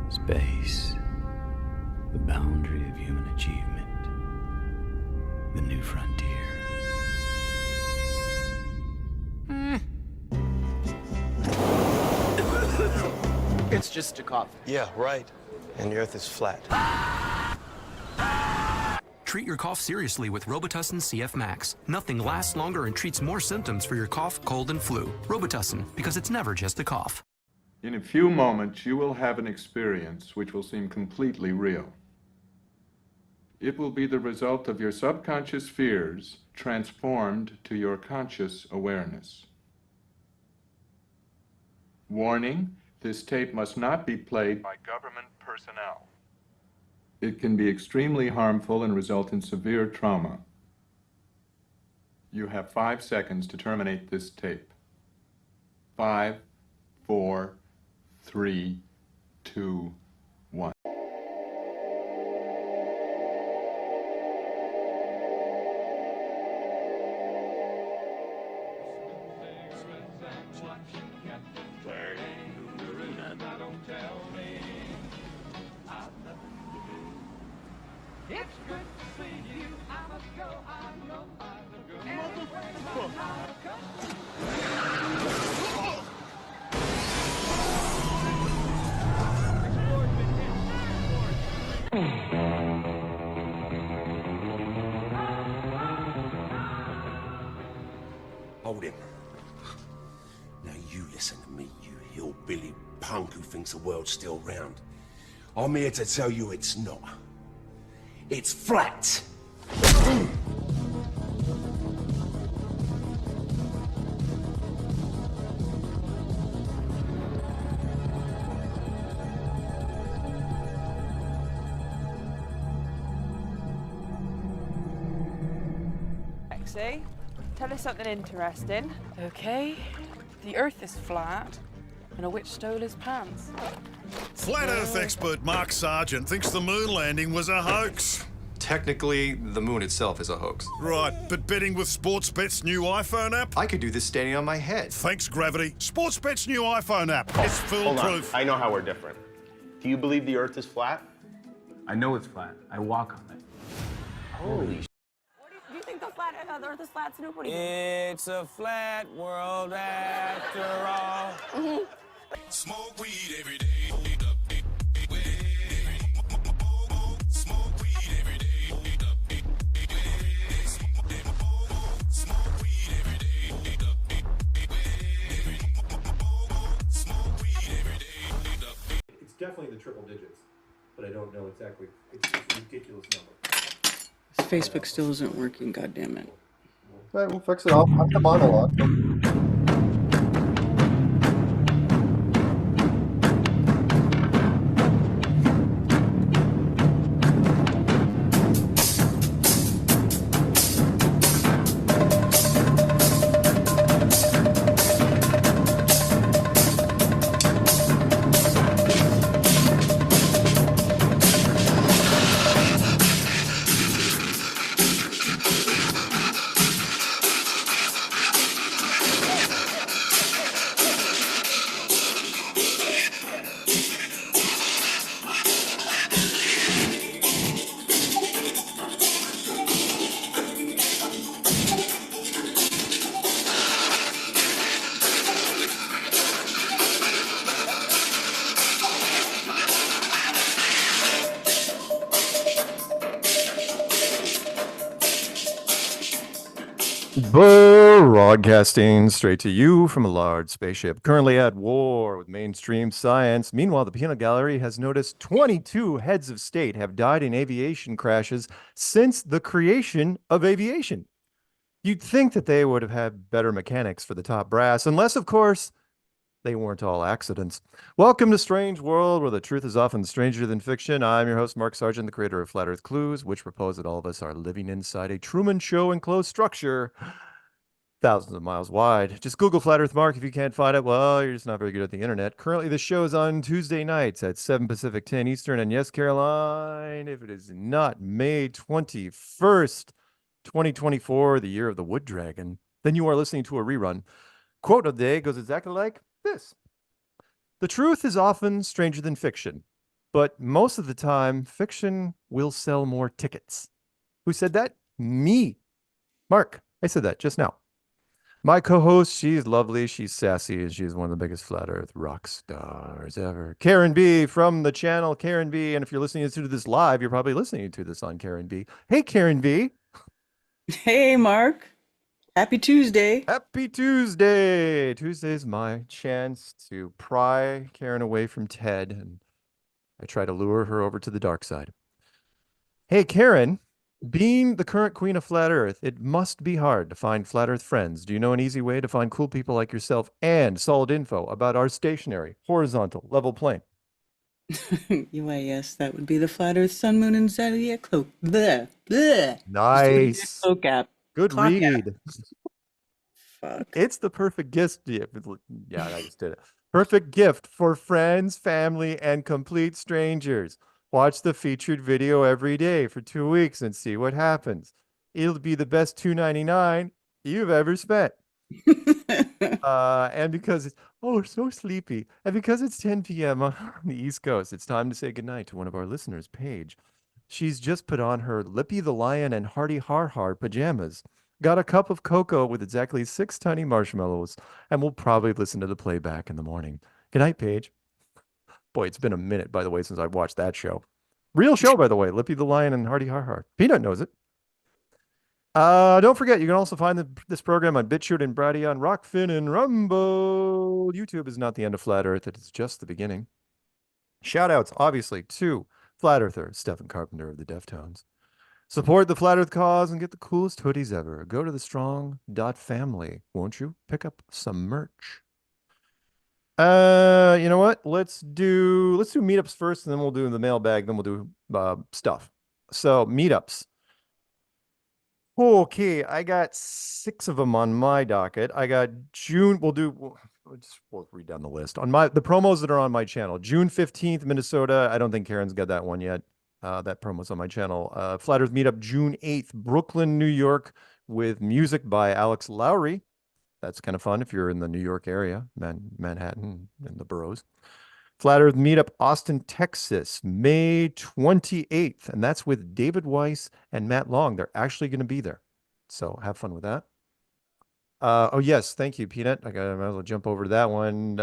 Space, the boundary of human achievement, the new frontier. It's just a cough. Yeah, right. And the Earth is flat. Treat your cough seriously with Robitussin CF Max. Nothing lasts longer and treats more symptoms for your cough, cold, and flu. Robitussin, because it's never just a cough. In a few moments, you will have an experience which will seem completely real. It will be the result of your subconscious fears transformed to your conscious awareness. Warning, this tape must not be played by government personnel. It can be extremely harmful and result in severe trauma. You have 5 seconds to terminate this tape. 5, 4, 3, 2, 1. Hold him. Now you listen to me, you hillbilly punk who thinks the world's still round. I'm here to tell you it's not. It's flat. Lexi, tell us something interesting. Okay, the Earth is flat, and a witch stole his pants. Flat Earth expert Mark Sargent thinks the moon landing was a hoax. Technically, the moon itself is a hoax. Right, but betting with Sportsbet's new iPhone app? I could do this standing on my head. Thanks, Gravity. Sportsbet's new iPhone app. It's foolproof. I know how we're different. Do you believe the Earth is flat? I know it's flat. I walk on it. Holy Do you think the Earth is flat, Snoop? What do you It's a flat world after all. Smoke weed every day. It's definitely the triple digits, but I don't know exactly. It's a ridiculous number. Facebook still isn't working, goddammit. All right, we'll fix it. I'll have the monologue. Broadcasting straight to you from a large spaceship, currently at war with mainstream science. Meanwhile, the peanut gallery has noticed 22 heads of state have died in aviation crashes since the creation of aviation. You'd think that they would have had better mechanics for the top brass, unless, of course, they weren't all accidents. Welcome to Strange World, where the truth is often stranger than fiction. I'm your host, Mark Sargent, the creator of Flat Earth Clues, which propose that all of us are living inside a Truman Show enclosed structure thousands of miles wide. Just Google Flat Earth Mark. If you can't find it, well, you're just not very good at the internet. Currently, the show is on Tuesday nights at 7 Pacific, 10 Eastern. And yes, Caroline, if it is not May 21st, 2024, the year of the Wood Dragon, then you are listening to a rerun. Quote of the day goes exactly like this. The truth is often stranger than fiction, but most of the time, fiction will sell more tickets. Who said that? Me. Mark, I said that just now. My co-host, she's lovely, she's sassy, and she's one of the biggest Flat Earth rock stars ever. Karen B from the channel Karen B. And if you're listening to this live, you're probably listening to this on Karen B. Hey, Karen B. Hey, Mark. Happy Tuesday. Happy Tuesday. Tuesday's my chance to pry Karen away from Ted, and I try to lure her over to the dark side. Hey, Karen, being the current queen of Flat Earth, it must be hard to find Flat Earth friends. Do you know an easy way to find cool people like yourself and solid info about our stationary, horizontal, level plane? Why, yes, that would be the Flat Earth Sun, Moon, and Zodiac Cloak. Bleh, bleh. Nice. Cloak app. Good Clock read. app. Fuck. It's the perfect gift. Yeah, I just did it. Perfect gift for friends, family, and complete strangers. Watch the featured video every day for 2 weeks and see what happens. It'll be the best $2.99 you've ever spent. And because it's so sleepy, and because it's 10 p.m. on the East Coast, it's time to say goodnight to one of our listeners, Paige. She's just put on her Lippy the Lion and Hardy Har Har pajamas, got a cup of cocoa with exactly 6 tiny marshmallows, and will probably listen to the playback in the morning. Good night, Paige. Boy, it's been a minute, by the way, since I've watched that show. Real show, by the way, Lippy the Lion and Hardy Har Har. Peanut knows it. Don't forget, you can also find this program on BitChute and Brady on Rockfin and Rumble. YouTube is not the end of Flat Earth. It is just the beginning. Shout outs, obviously, to Flat Earther Stephen Carpenter of the Deftones. Support the Flat Earth cause and get the coolest hoodies ever. Go to the strong.family, won't you? Pick up some merch. You know what? Let's do meetups first, and then we'll do the mailbag, then we'll do stuff. So meetups. Okay, I got 6 of them on my docket. I got June. We'll read down the list on the promos that are on my channel. June 15th, Minnesota. I don't think Karen's got that one yet. That promo's on my channel. Flat Earth Meetup, June 8th, Brooklyn, New York, with music by Alex Lowry. That's kind of fun if you're in the New York area, Manhattan and the boroughs. Flat Earth Meetup, Austin, Texas, May 28th. And that's with David Weiss and Matt Long. They're actually going to be there. So have fun with that. Oh, yes. Thank you, Peanut. I might as well jump over to that one.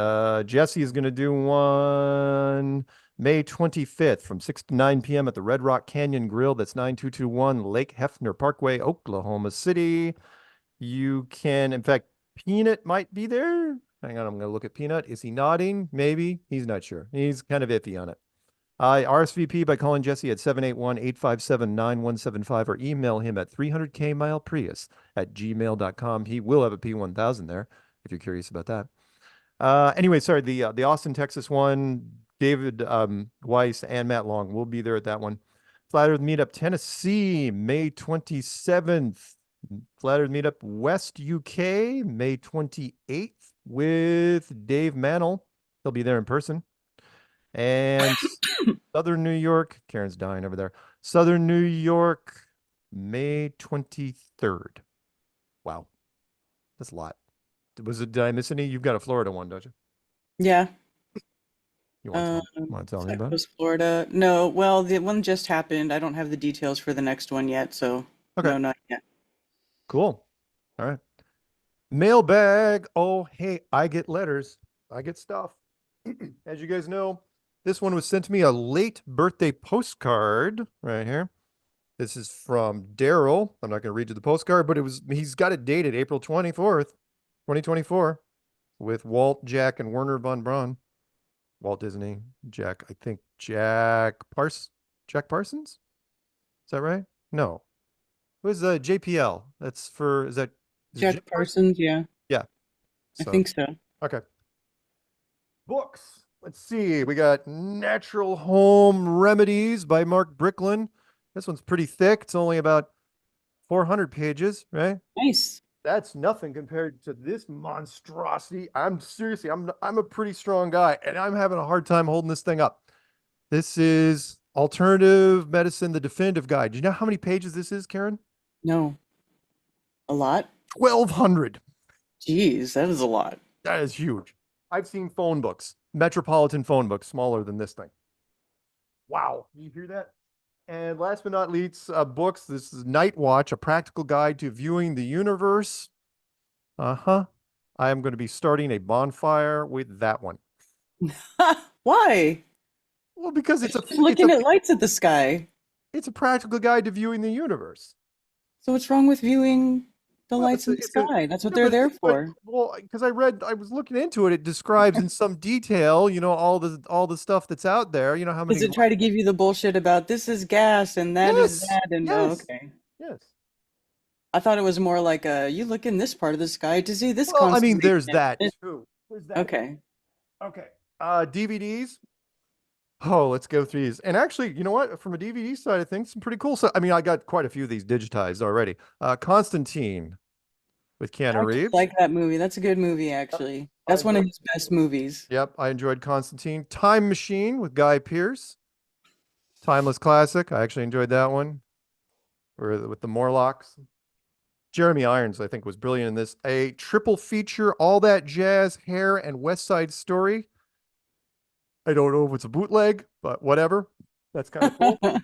Jesse is going to do one May 25th from 6 to 9 p.m. at the Red Rock Canyon Grill. That's 9221 Lake Hefner Parkway, Oklahoma City. You can, in fact, Peanut might be there. Hang on, I'm going to look at Peanut. Is he nodding? Maybe. He's not sure. He's kind of iffy on it. RSVP by calling Jesse at 781-857-9175 or email him at 300kmileprius@gmail.com. He will have a P1000 there if you're curious about that. Anyway, sorry, the Austin, Texas one, David Weiss and Matt Long will be there at that one. Flat Earth Meetup, Tennessee, May 27th. Flat Earth Meetup, West UK, May 28th with Dave Mantle. He'll be there in person. And Southern New York, Karen's dying over there. Southern New York, May 23rd. Wow. That's a lot. Did I miss any? You've got a Florida one, don't you? Yeah. You want to tell me about it? Florida. No, well, the one just happened. I don't have the details for the next one yet, so okay. No, not yet. Cool. All right. Mailbag. Oh, hey, I get letters. I get stuff. As you guys know, this one was sent to me a late birthday postcard right here. This is from Daryl. I'm not going to read you the postcard, but he's got it dated April 24th, 2024 with Walt, Jack, and Werner von Braun. Walt Disney, Jack Parsons? Is that right? No. Who's the JPL? That's for, is Jack Parsons? Yeah. Yeah. I think so. Okay. Books. Let's see. We got Natural Home Remedies by Mark Bricklin. This one's pretty thick. It's only about 400 pages, right? Nice. That's nothing compared to this monstrosity. I'm a pretty strong guy, and I'm having a hard time holding this thing up. This is Alternative Medicine, the Definitive Guide. Do you know how many pages this is, Karen? No. A lot? 1,200. Jeez, that is a lot. That is huge. I've seen phone books, metropolitan phone books, smaller than this thing. Wow. You hear that? And last but not least, books. This is Night Watch, a practical guide to viewing the universe. I am going to be starting a bonfire with that one. Why? Well, because it's looking at lights at the sky. It's a practical guide to viewing the universe. So what's wrong with viewing the lights in the sky? That's what they're there for. Well, because I was looking into it. It describes in some detail, all the stuff that's out there. You know how many. Does it try to give you the bullshit about this is gas and that is that and okay. Yes. I thought it was more like you look in this part of the sky to see this. Well, I mean, there's that too. There's that. Okay. Okay. DVDs. Oh, let's go through these. And actually, you know what? From a DVD side of things, some pretty cool stuff. I mean, I got quite a few of these digitized already. Constantine with Keanu Reeves. I like that movie. That's a good movie, actually. That's one of his best movies. Yep, I enjoyed Constantine. Time Machine with Guy Pearce. Timeless classic. I actually enjoyed that one. Or with the Morlocks. Jeremy Irons, I think, was brilliant in this. A triple feature, All That Jazz, Hair, and West Side Story. I don't know if it's a bootleg, but whatever. That's kind of cool. And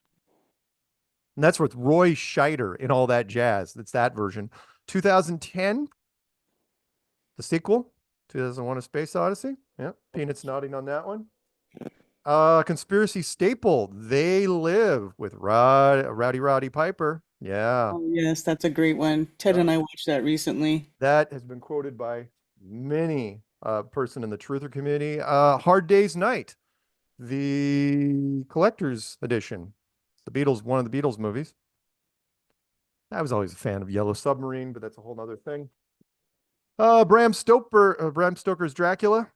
that's with Roy Scheider in All That Jazz. That's that version. 2010, the sequel, 2001: A Space Odyssey. Yeah, Peanuts nodding on that one. Conspiracy staple, They Live with Rowdy Roddy Piper. Yeah. Oh, yes, that's a great one. Ted and I watched that recently. That has been quoted by many person in the Truther community. Hard Day's Night, the collector's edition. The Beatles, one of the Beatles movies. I was always a fan of Yellow Submarine, but that's a whole other thing. Bram Stoker's Dracula.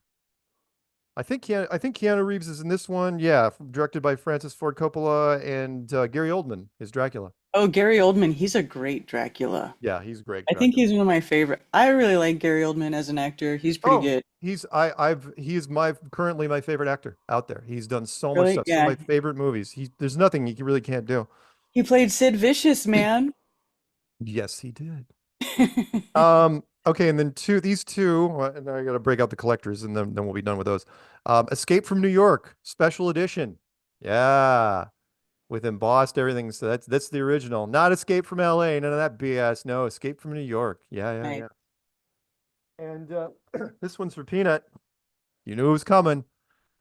I think Keanu Reeves is in this one. Yeah, directed by Francis Ford Coppola, and Gary Oldman is Dracula. Oh, Gary Oldman, he's a great Dracula. Yeah, he's great. I think he's one of my favorite. I really like Gary Oldman as an actor. He's pretty good. He is currently my favorite actor out there. He's done so much stuff. Yeah. Some of my favorite movies. There's nothing he really can't do. He played Sid Vicious, man. Yes, he did. Okay, and then these two, and I got to break out the collectors, and then we'll be done with those. Escape from New York, special edition. Yeah, with embossed everything. So that's the original, not Escape from L.A. None of that BS. No, Escape from New York. Yeah. And this one's for Peanut. You knew it was coming.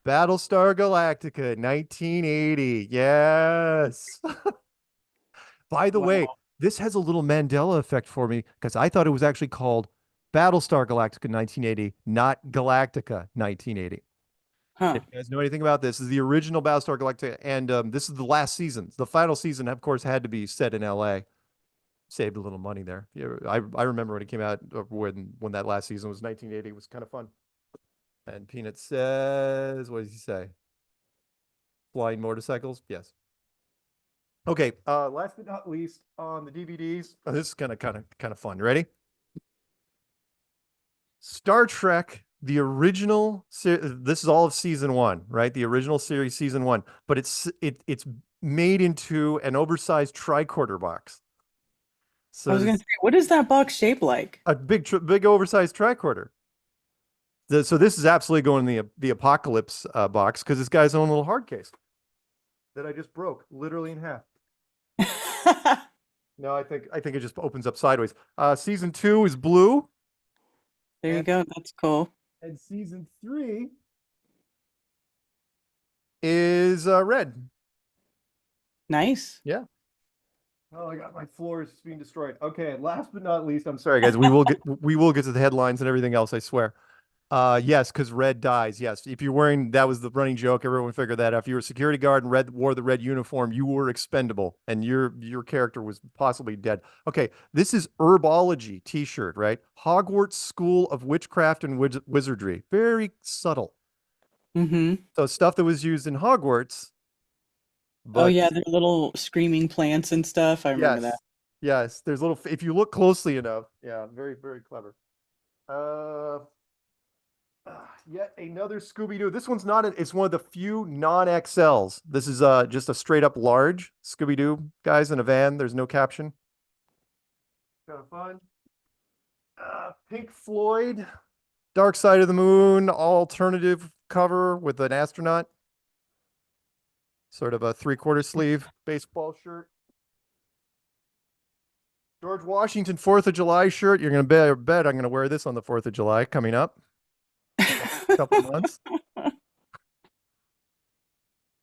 Battlestar Galactica, 1980. Yes. By the way, this has a little Mandela effect for me because I thought it was actually called Battlestar Galactica 1980, not Galactica 1980. Huh. If you guys know anything about this, is the original Battlestar Galactica, and this is the last season. The final season, of course, had to be set in LA. Saved a little money there. Yeah, I remember when it came out, when that last season was 1980. It was kind of fun. And Peanut says, what does he say? Flying motorcycles? Yes. Okay, last but not least, on the DVDs, this is kind of fun. Ready? Star Trek, the original. This is all of season 1, right? The original series, season 1, but it's made into an oversized tricorder box. So I was going to say, what is that box shaped like? A big oversized tricorder. So this is absolutely going in the Apocalypse box because this guy's own little hard case that I just broke literally in half. No, I think it just opens up sideways. Season 2 is blue. There you go. That's cool. And season 3 is red. Nice. Yeah. Oh, I got my floors being destroyed. Okay, last but not least, I'm sorry guys, we will get to the headlines and everything else, I swear. Yes, because red dies. Yes, if you're wearing, that was the running joke. Everyone figured that out. If you were a security guard and wore the red uniform, you were expendable, and your character was possibly dead. Okay, this is Herbology T-shirt, right? Hogwarts School of Witchcraft and Wizardry. Very subtle. Mm-hmm. So stuff that was used in Hogwarts. Oh yeah, the little screaming plants and stuff. I remember that. Yes, there's little, if you look closely enough. Yeah, very, very clever. Yet another Scooby-Doo. This one's not, it's one of the few non-XLs. This is just a straight up large Scooby-Doo guys in a van. There's no caption. Kind of fun. Pink Floyd, Dark Side of the Moon, alternative cover with an astronaut. Sort of a 3/4 sleeve baseball shirt. George Washington 4th of July shirt. You're going to bet I'm going to wear this on the 4th of July coming up. A couple months.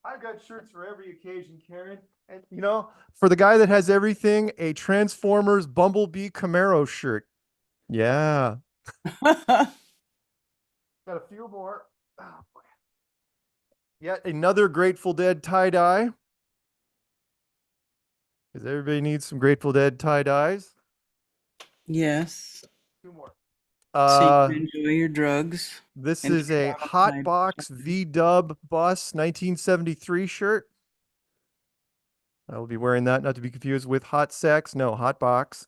I've got shirts for every occasion, Karen. And you know, for the guy that has everything, a Transformers Bumblebee Camaro shirt. Yeah. Got a few more. Oh, boy. Yet another Grateful Dead tie-dye. Because everybody needs some Grateful Dead tie-dyes. Yes. Two more. So you can enjoy your drugs. This is a Hot Box V-Dub Bus 1973 shirt. I will be wearing that, not to be confused with Hot Sex. No, Hot Box.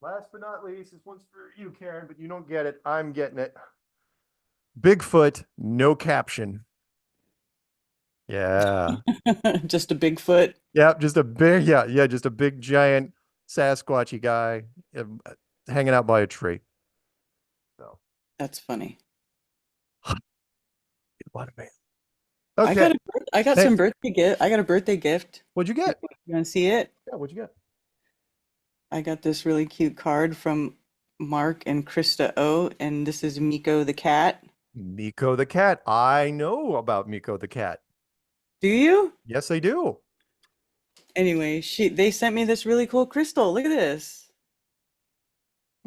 Last but not least, this one's for you, Karen, but you don't get it. I'm getting it. Bigfoot, no caption. Yeah. Just a Bigfoot. Yeah, just a big, just a big giant Sasquatchy guy hanging out by a tree. So that's funny. What a man. Okay. I got some birthday gift. I got a birthday gift. What'd you get? You want to see it? Yeah, what'd you get? I got this really cute card from Mark and Krista O, and this is Miko the cat. Miko the cat. I know about Miko the cat. Do you? Yes, I do. Anyway, they sent me this really cool crystal. Look at this.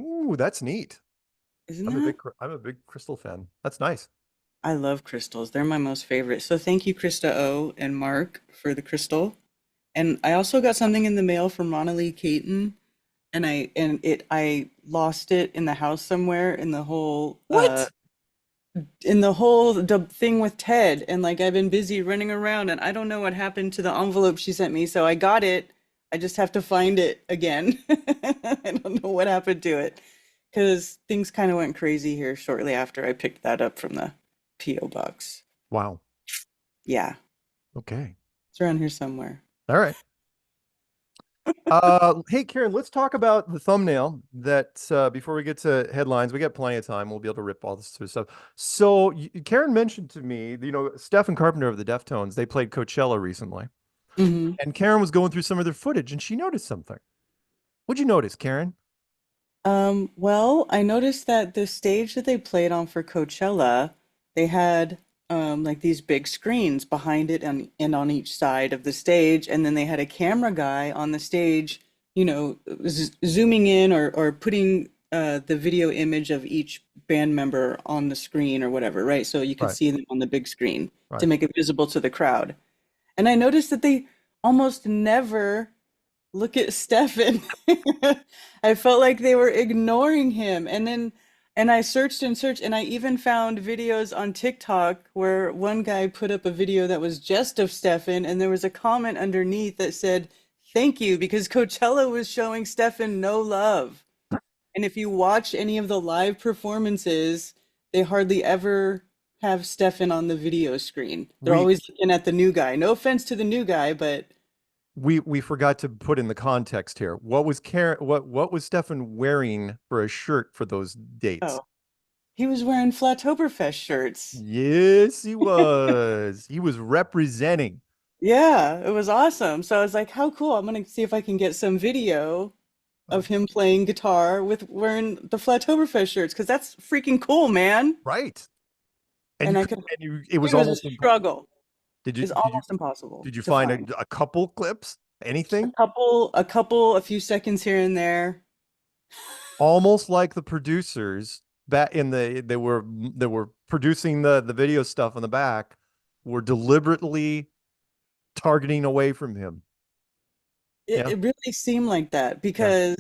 Ooh, that's neat. Isn't I'm a big crystal fan. That's nice. I love crystals. They're my most favorite. So thank you, Krista O and Mark, for the crystal. And I also got something in the mail from Ronna Lee Caton, and I lost it in the house somewhere in the whole thing with Ted, and like I've been busy running around, and I don't know what happened to the envelope she sent me. So I got it. I just have to find it again. I don't know what happened to it because things kind of went crazy here shortly after I picked that up from the P.O. box. Wow. Yeah. Okay. It's around here somewhere. All right. Hey, Karen, let's talk about the thumbnail that before we get to headlines. We got plenty of time. We'll be able to rip all this sort of stuff. So Karen mentioned to me, Stephen Carpenter of the Deftones, they played Coachella recently. Mm-hmm. And Karen was going through some of their footage and she noticed something. What'd you notice, Karen? Well, I noticed that the stage that they played on for Coachella, they had like these big screens behind it and on each side of the stage, and then they had a camera guy on the stage, zooming in or putting the video image of each band member on the screen or whatever, right? So you could see them on the big screen to make it visible to the crowd. And I noticed that they almost never look at Stefan. I felt like they were ignoring him. And I searched and searched, and I even found videos on TikTok where one guy put up a video that was just of Stefan, and there was a comment underneath that said, "Thank you," because Coachella was showing Stefan no love. And if you watch any of the live performances, they hardly ever have Stefan on the video screen. They're always looking at the new guy. No offense to the new guy, but we forgot to put in the context here. What was what was Stefan wearing for a shirt for those dates? He was wearing Flattoberfest shirts. Yes, he was. He was representing. Yeah, it was awesome. So I was like, how cool. I'm going to see if I can get some video of him playing guitar with wearing the Flattoberfest shirts, because that's freaking cool, man. Right. And it was almost a struggle. It's almost impossible. Did you find a couple clips? Anything? A few seconds here and there. Almost like the producers back in they were producing the video stuff in the back were deliberately targeting away from him. It really seemed like that because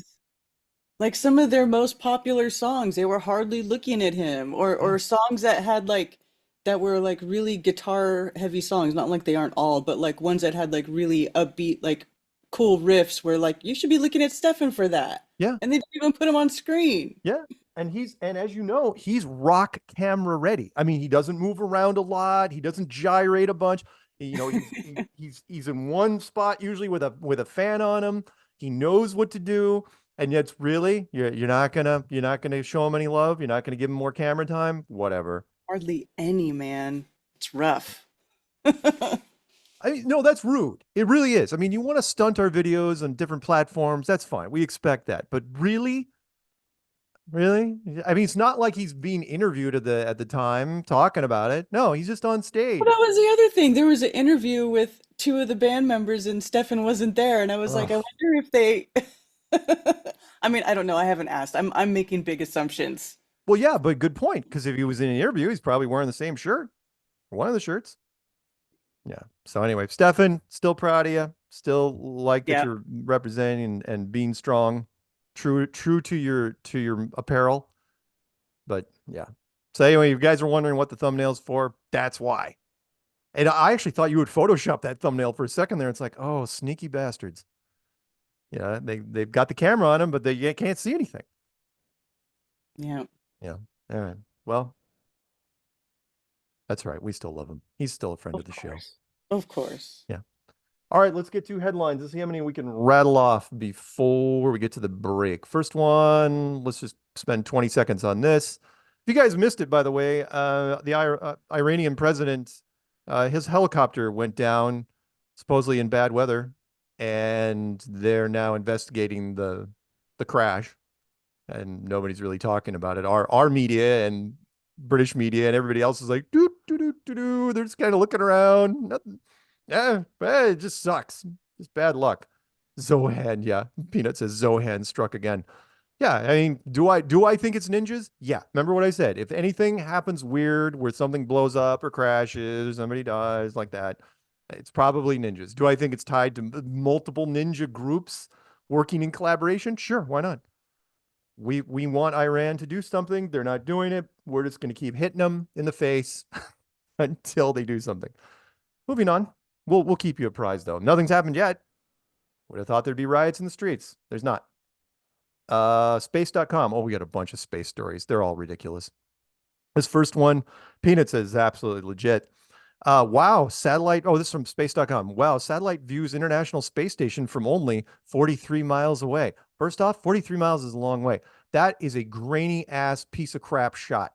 like some of their most popular songs, they were hardly looking at him, or songs that had that were like really guitar heavy songs, not like they aren't all, but like ones that had like really upbeat, like cool riffs where like you should be looking at Stefan for that. Yeah. And they didn't even put him on screen. Yeah. And as you know, he's rock camera ready. I mean, he doesn't move around a lot. He doesn't gyrate a bunch. You know, he's in one spot usually with a fan on him. He knows what to do. And yet really, you're not gonna show him any love. You're not gonna give him more camera time. Whatever. Hardly any, man. It's rough. I mean, no, that's rude. It really is. I mean, you want to stunt our videos on different platforms. That's fine. We expect that. But really? Really? I mean, it's not like he's being interviewed at the time talking about it. No, he's just on stage. Well, that was the other thing. There was an interview with two of the band members and Stefan wasn't there. And I was like, I wonder if they I mean, I don't know. I haven't asked. I'm making big assumptions. Well, yeah, but good point. Because if he was in an interview, he's probably wearing the same shirt. One of the shirts. Yeah. So anyway, Stefan, still proud of you. Still like that you're representing and being strong, true to your apparel. But yeah. So anyway, you guys are wondering what the thumbnail's for. That's why. And I actually thought you would Photoshop that thumbnail for a second there. It's like, oh, sneaky bastards. Yeah, they've got the camera on them, but they can't see anything. Yeah. Yeah. All right. Well, that's right. We still love him. He's still a friend of the show. Of course. Yeah. All right, let's get to headlines. Let's see how many we can rattle off before we get to the break. First one, let's just spend 20 seconds on this. If you guys missed it, by the way, the Iranian president, his helicopter went down supposedly in bad weather, and they're now investigating the crash, and nobody's really talking about it. Our media and British media and everybody else is like, doo, doo, doo, doo, doo. They're just kind of looking around. Nothing. Yeah, it just sucks. Just bad luck. Zohan, yeah. Peanut says Zohan struck again. Yeah, I mean, do I think it's ninjas? Yeah. Remember what I said. If anything happens weird where something blows up or crashes, somebody dies like that, it's probably ninjas. Do I think it's tied to multiple ninja groups working in collaboration? Sure, why not? We want Iran to do something. They're not doing it. We're just going to keep hitting them in the face until they do something. Moving on. We'll keep you apprised, though. Nothing's happened yet. Would have thought there'd be riots in the streets. There's not. Space.com. Oh, we got a bunch of space stories. They're all ridiculous. This first one, Peanut says, is absolutely legit. Wow, satellite. Oh, this is from space.com. Wow, satellite views International Space Station from only 43 miles away. First off, 43 miles is a long way. That is a grainy ass piece of crap shot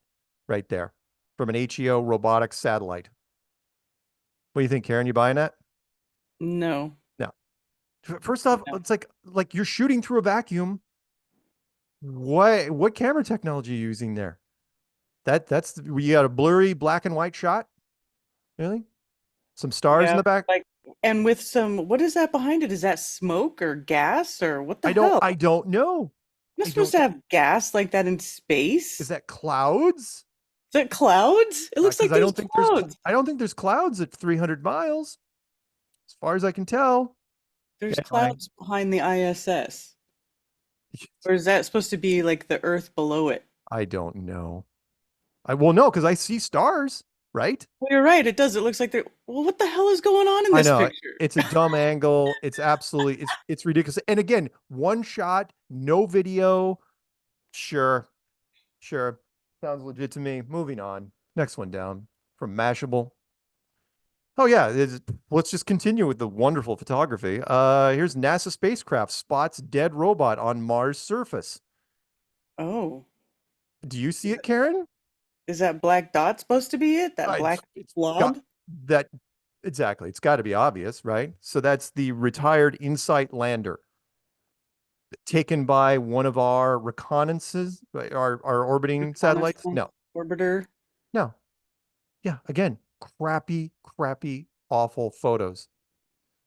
right there from an HEO robotics satellite. What do you think, Karen? You buying that? No. No. First off, it's like you're shooting through a vacuum. What camera technology are you using there? That's you got a blurry black and white shot? Really? Some stars in the back? And with some, what is that behind it? Is that smoke or gas or what the hell? I don't know. You're supposed to have gas like that in space? Is that clouds? Is that clouds? It looks like there's clouds. I don't think there's clouds at 300 miles. As far as I can tell. There's clouds behind the ISS. Or is that supposed to be like the Earth below it? I don't know. Well, no, because I see stars, right? Well, you're right. It does. It looks like well, what the hell is going on in this picture? It's a dumb angle. It's absolutely, it's ridiculous. And again, one shot, no video. Sure. Sounds legit to me. Moving on. Next one down from Mashable. Oh, yeah. Let's just continue with the wonderful photography. Here's NASA spacecraft spots dead robot on Mars surface. Oh. Do you see it, Karen? Is that black dot supposed to be it? That black blob? Exactly. It's got to be obvious, right? So that's the retired InSight lander taken by one of our reconnaissances, our orbiting satellites. No. Orbiter. No. Yeah. Again, crappy, awful photos.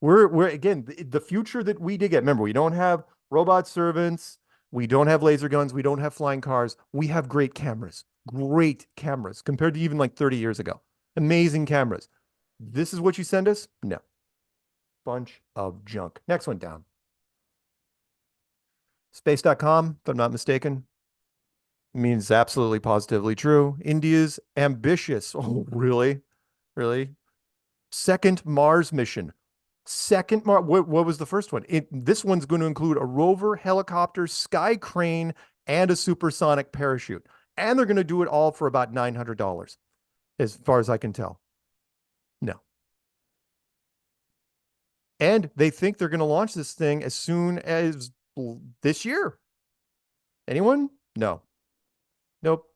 We're again, the future that we did get. Remember, we don't have robot servants. We don't have laser guns. We don't have flying cars. We have great cameras compared to even like 30 years ago. Amazing cameras. This is what you send us? No. Bunch of junk. Next one down. Space.com, if I'm not mistaken, means absolutely positively true. India's ambitious. Oh, really? Second Mars mission What was the first one? This one's going to include a rover, helicopter, sky crane, and a supersonic parachute. And they're going to do it all for about $900, as far as I can tell. No. And they think they're going to launch this thing as soon as this year. Anyone? No. Nope.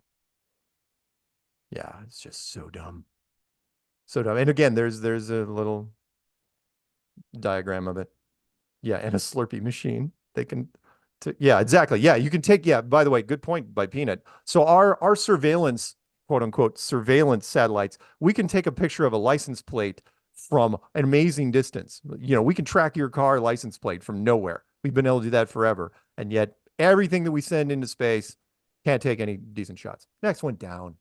Yeah, it's just so dumb. So dumb. And again, there's a little diagram of it. Yeah, and a Slurpee machine. They can, yeah, exactly. Yeah, you can take, yeah, by the way, good point by Peanut. So our surveillance, quote unquote, surveillance satellites, we can take a picture of a license plate from an amazing distance. You know, we can track your car license plate from nowhere. We've been able to do that forever. And yet everything that we send into space can't take any decent shots. Next one down.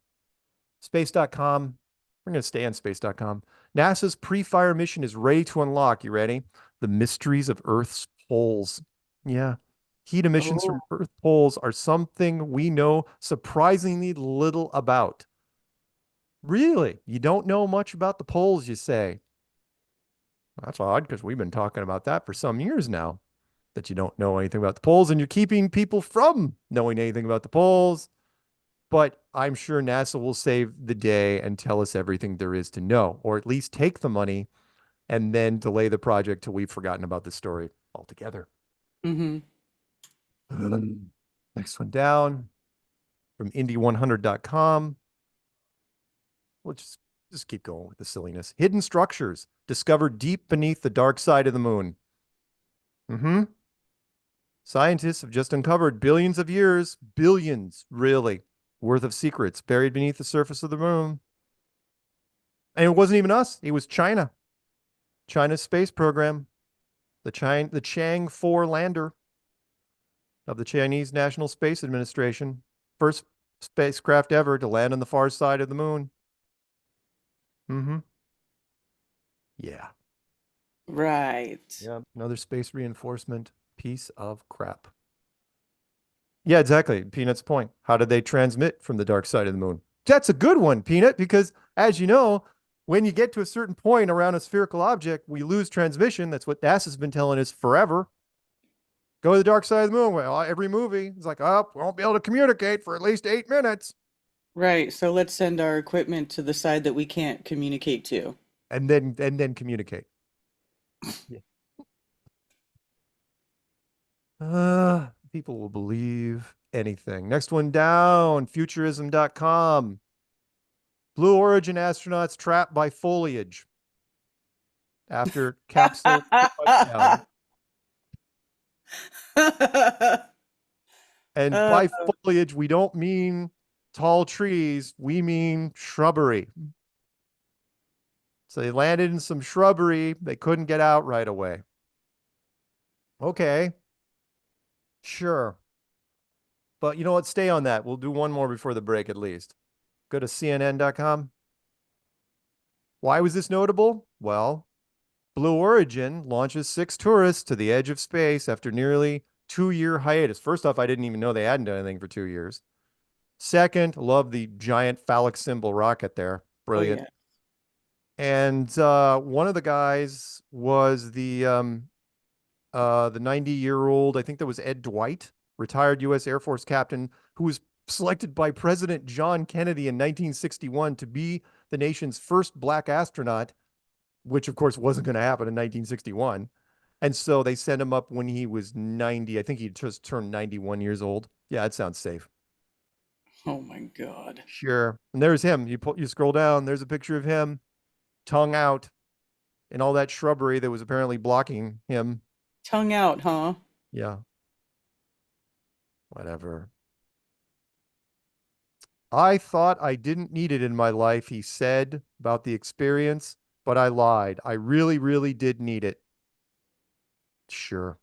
Space.com. We're going to stay on space.com. NASA's pre-fire mission is ready to unlock. You ready? The mysteries of Earth's poles. Yeah. Heat emissions from Earth poles are something we know surprisingly little about. Really? You don't know much about the poles, you say? That's odd, because we've been talking about that for some years now, that you don't know anything about the poles, and you're keeping people from knowing anything about the poles. But I'm sure NASA will save the day and tell us everything there is to know, or at least take the money and then delay the project till we've forgotten about the story altogether. Mm-hmm. Next one down from Indy100.com. We'll just keep going with the silliness. Hidden structures discovered deep beneath the dark side of the moon. Mm-hmm. Scientists have just uncovered billions of years, billions, really, worth of secrets buried beneath the surface of the moon. And it wasn't even us. It was China. China's space program. The Chang 4 lander of the Chinese National Space Administration. First spacecraft ever to land on the far side of the moon. Mm-hmm. Yeah. Right. Yeah. Another space reinforcement piece of crap. Yeah, exactly. Peanut's point. How did they transmit from the dark side of the moon? That's a good one, Peanut, because as you know, when you get to a certain point around a spherical object, we lose transmission. That's what NASA's been telling us forever. Go to the dark side of the moon. Well, every movie is like, oh, we won't be able to communicate for at least 8 minutes. Right. So let's send our equipment to the side that we can't communicate to. And then communicate. Yeah. People will believe anything. Next one down, futurism.com. Blue Origin astronauts trapped by foliage after capsule touchdown. And by foliage, we don't mean tall trees. We mean shrubbery. So they landed in some shrubbery. They couldn't get out right away. Okay. Sure. But you know what? Stay on that. We'll do one more before the break at least. Go to CNN.com. Why was this notable? Well, Blue Origin launches 6 tourists to the edge of space after nearly 2-year hiatus. First off, I didn't even know they hadn't done anything for 2 years. Second, love the giant phallic symbol rocket there. Brilliant. Oh, yeah. And one of the guys was the 90-year-old, I think that was Ed Dwight, retired U.S. Air Force captain, who was selected by President John Kennedy in 1961 to be the nation's first black astronaut, which of course wasn't going to happen in 1961. And so they sent him up when he was 90. I think he just turned 91 years old. Yeah, that sounds safe. Oh my God. Sure. And there's him. You scroll down, there's a picture of him, tongue out, and all that shrubbery that was apparently blocking him. Tongue out, huh? Yeah. Whatever. I thought I didn't need it in my life, he said about the experience, but I lied. I really, really did need it. Sure.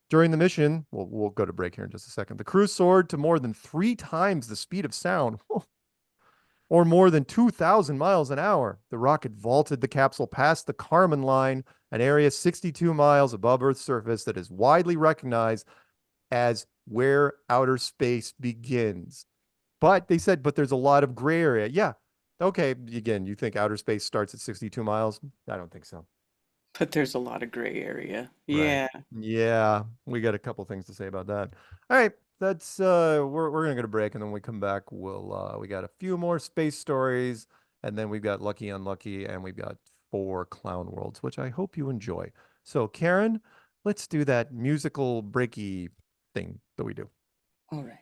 During the mission, we'll go to break here in just a second. The crew soared to more than 3 times the speed of sound, or more than 2,000 miles an hour. The rocket vaulted the capsule past the Kármán line, an area 62 miles above Earth's surface that is widely recognized as where outer space begins. But they said, but there's a lot of gray area. Yeah. Okay. Again, you think outer space starts at 62 miles? I don't think so. But there's a lot of gray area. Right. Yeah. Yeah, we got a couple things to say about that. All right, that's we're gonna get a break, and then when we come back, we got a few more space stories, and then we've got Lucky Unlucky, and we've got 4 clown worlds, which I hope you enjoy. So, Karen, let's do that musical breaky thing that we do. All right.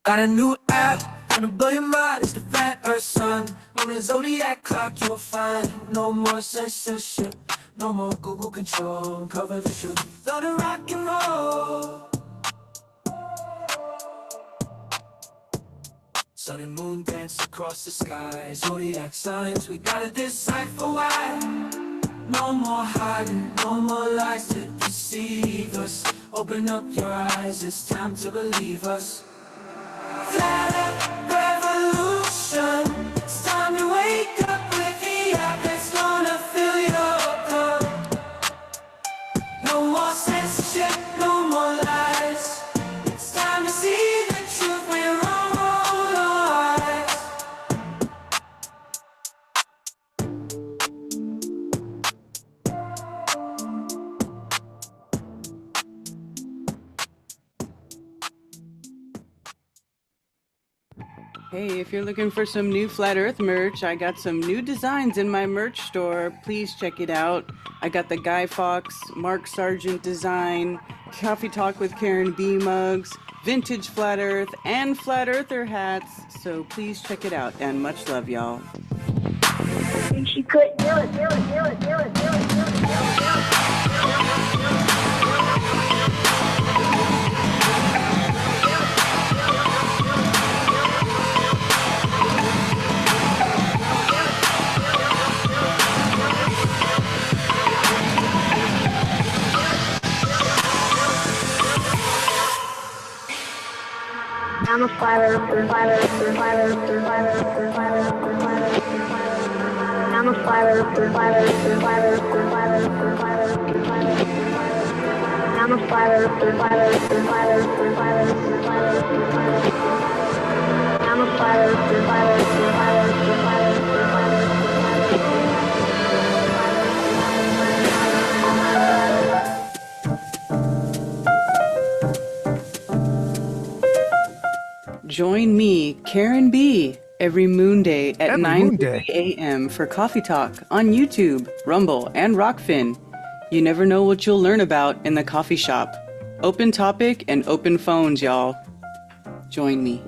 Got a new app, gonna blow your mind. It's the Flat Earth Sun. On the zodiac clock, you'll find no more censorship, no more Google control. Cover the truth, throw the rock and roll. Sun and moon dance across the sky. Zodiac signs, we gotta decipher why. No more hiding, no more lies to deceive us. Open up your eyes, it's time to believe us. Flat Earth revolution. It's time to wake up with the app that's gonna fill your cup. No more censorship, no more lies. It's time to see the truth. We're all eyes. Hey, if you're looking for some new Flat Earth merch, I got some new designs in my merch store. Please check it out. I got the Guy Fawkes, Mark Sargent design, Coffee Talk with Karen B mugs, vintage Flat Earth, and Flat Earther hats. So please check it out, and much love, y'all. She couldn't do it, do it, do it, do it, do it, do it, do it. I'm a flat earther, flat earther, flat earther, flat earther, flat earther, flat earther. I'm a flat earther, flat earther, flat earther, flat earther, flat earther, flat earther. I'm a flat earther, flat earther, flat earther, flat earther, flat earther, flat earther. I'm a flat earther, flat earther, flat earther, flat earther, flat earther. Join me, Karen B, every moon day at Every 9:30 a.m. for Coffee Talk on YouTube, Rumble, and Rockfin. You never know what you'll learn about in the coffee shop. Open topic and open phones, y'all. Join me.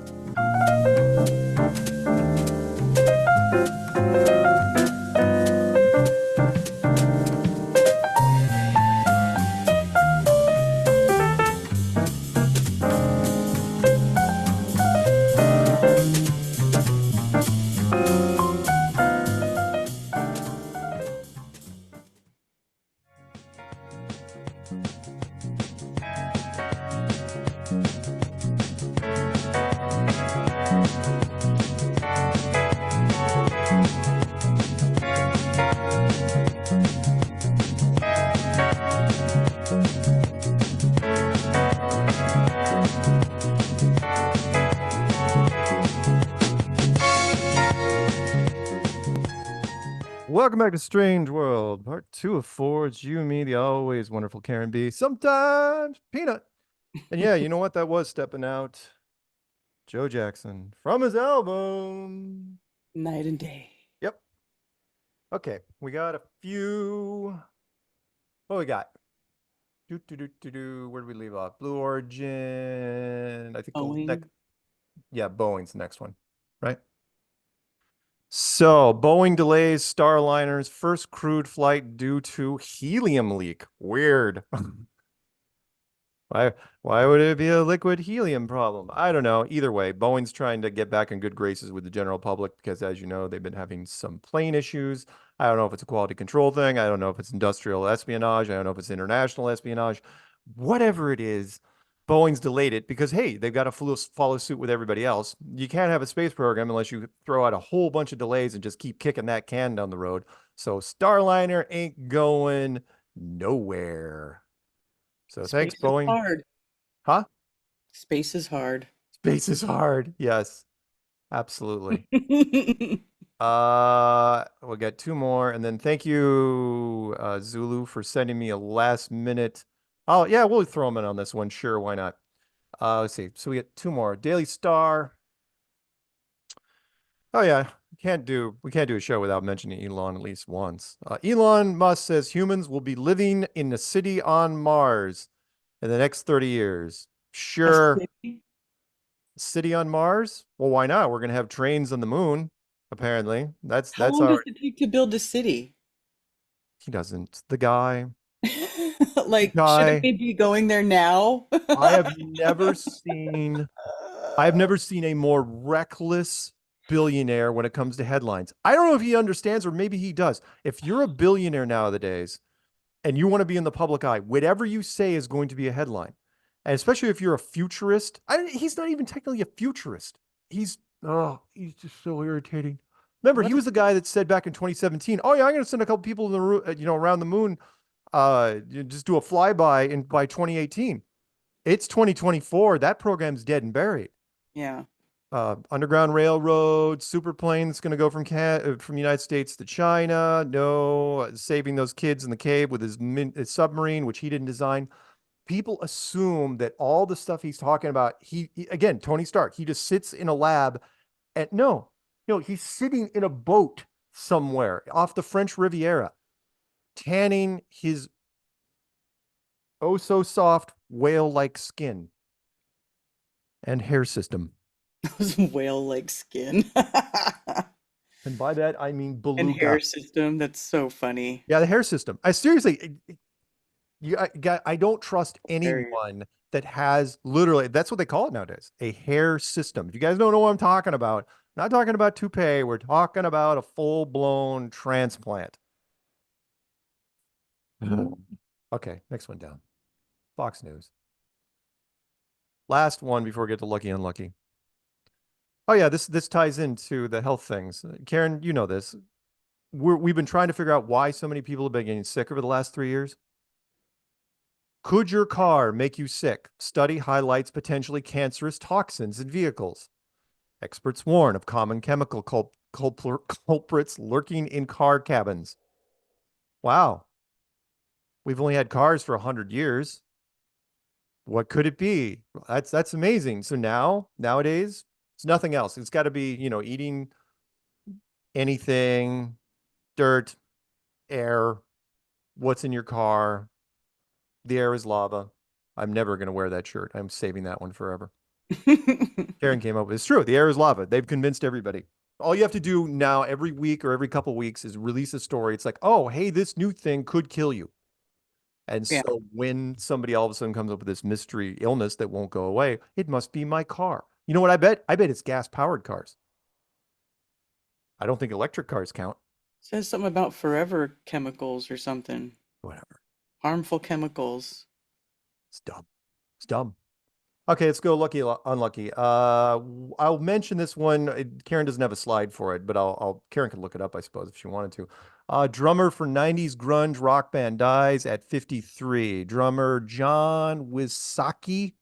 Welcome back to Strange World, part 2 of 4. It's you and me, the always wonderful Karen B. Sometimes Peanut. And yeah, you know what that was stepping out? Joe Jackson from his album Night and Day. Yep. Okay, we got a few. What we got? Where did we leave off? Blue Origin. I think Boeing. yeah, Boeing's the next one, right? So, Boeing delays Starliner's first crewed flight due to helium leak. Weird. Why would it be a liquid helium problem? I don't know. Either way, Boeing's trying to get back in good graces with the general public because, as you know, they've been having some plane issues. I don't know if it's a quality control thing. I don't know if it's industrial espionage. I don't know if it's international espionage. Whatever it is, Boeing's delayed it because, hey, they've got to follow suit with everybody else. You can't have a space program unless you throw out a whole bunch of delays and just keep kicking that can down the road. So Starliner ain't going nowhere. So thanks, Boeing. Hard. Huh? Space is hard. Space is hard. Yes, absolutely. We'll get two more, and then thank you, Zulu, for sending me a last minute. Oh yeah, we'll throw them in on this one. Sure, why not? Let's see. So we get two more. Daily Star. Oh yeah, we can't do a show without mentioning Elon at least once. Elon Musk says humans will be living in a city on Mars in the next 30 years. Sure. City on Mars? Well, why not? We're gonna have trains on the moon, apparently. How long does it take to build a city? He doesn't. The guy. Like, shouldn't we be going there now? I have never seen a more reckless billionaire when it comes to headlines. I don't know if he understands, or maybe he does. If you're a billionaire nowadays and you want to be in the public eye, whatever you say is going to be a headline. And especially if you're a futurist. He's not even technically a futurist. He's just so irritating. Remember, he was the guy that said back in 2017, "Oh yeah, I'm going to send a couple people in the around the moon, just do a flyby by 2018." It's 2024. That program's dead and buried. Yeah. Underground railroad, super plane that's going to go from the United States to China. No, saving those kids in the cave with his submarine, which he didn't design. People assume that all the stuff he's talking about, he again, Tony Stark, he just sits in a lab and no, he's sitting in a boat somewhere off the French Riviera, tanning his oh so soft whale-like skin and hair system. Whale-like skin. And by that, I mean beluga. And hair system. That's so funny. Yeah, the hair system. I seriously, I don't trust anyone that has literally, that's what they call it nowadays, a hair system. If you guys don't know what I'm talking about, I'm not talking about toupee. We're talking about a full-blown transplant. Okay, next one down. Fox News. Last one before we get to Lucky Unlucky. Oh yeah, this ties into the health things. Karen, you know this. We've been trying to figure out why so many people have been getting sick over the last 3 years. Could your car make you sick? Study highlights potentially cancerous toxins in vehicles. Experts warn of common chemical culprits lurking in car cabins. Wow. We've only had cars for 100 years. What could it be? That's amazing. So nowadays, it's nothing else. It's got to be, eating anything, dirt, air, what's in your car. The air is lava. I'm never going to wear that shirt. I'm saving that one forever. Karen came up with it's true. The air is lava. They've convinced everybody. All you have to do now every week or every couple weeks is release a story. It's like, oh, hey, this new thing could kill you. And so when somebody all of a sudden comes up with this mystery illness that won't go away, it must be my car. You know what I bet? I bet it's gas-powered cars. I don't think electric cars count. It says something about forever chemicals or something. Whatever. Harmful chemicals. It's dumb. It's dumb. Okay, let's go lucky, unlucky. I'll mention this one. Karen doesn't have a slide for it, but Karen can look it up, I suppose, if she wanted to. Drummer for 90s grunge rock band dies at 53. Drummer John Wisaki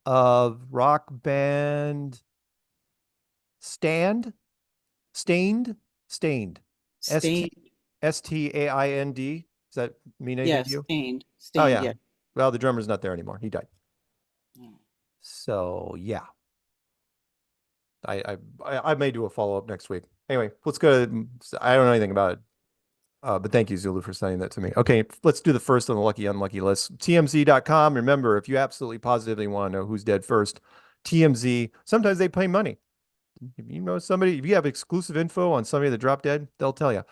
of rock band Stained. Stained. Stained. Stained. Does that mean anything to you? Stained. Oh yeah. Well, the drummer's not there anymore. He died. Oh. So yeah. I may do a follow-up next week. Anyway, let's go to, I don't know anything about it. But thank you, Zulu, for sending that to me. Okay, let's do the first on the lucky unlucky list. TMZ.com. Remember, if you absolutely positively want to know who's dead first, TMZ, sometimes they pay money. If you know somebody, if you have exclusive info on somebody that dropped dead, they'll tell you.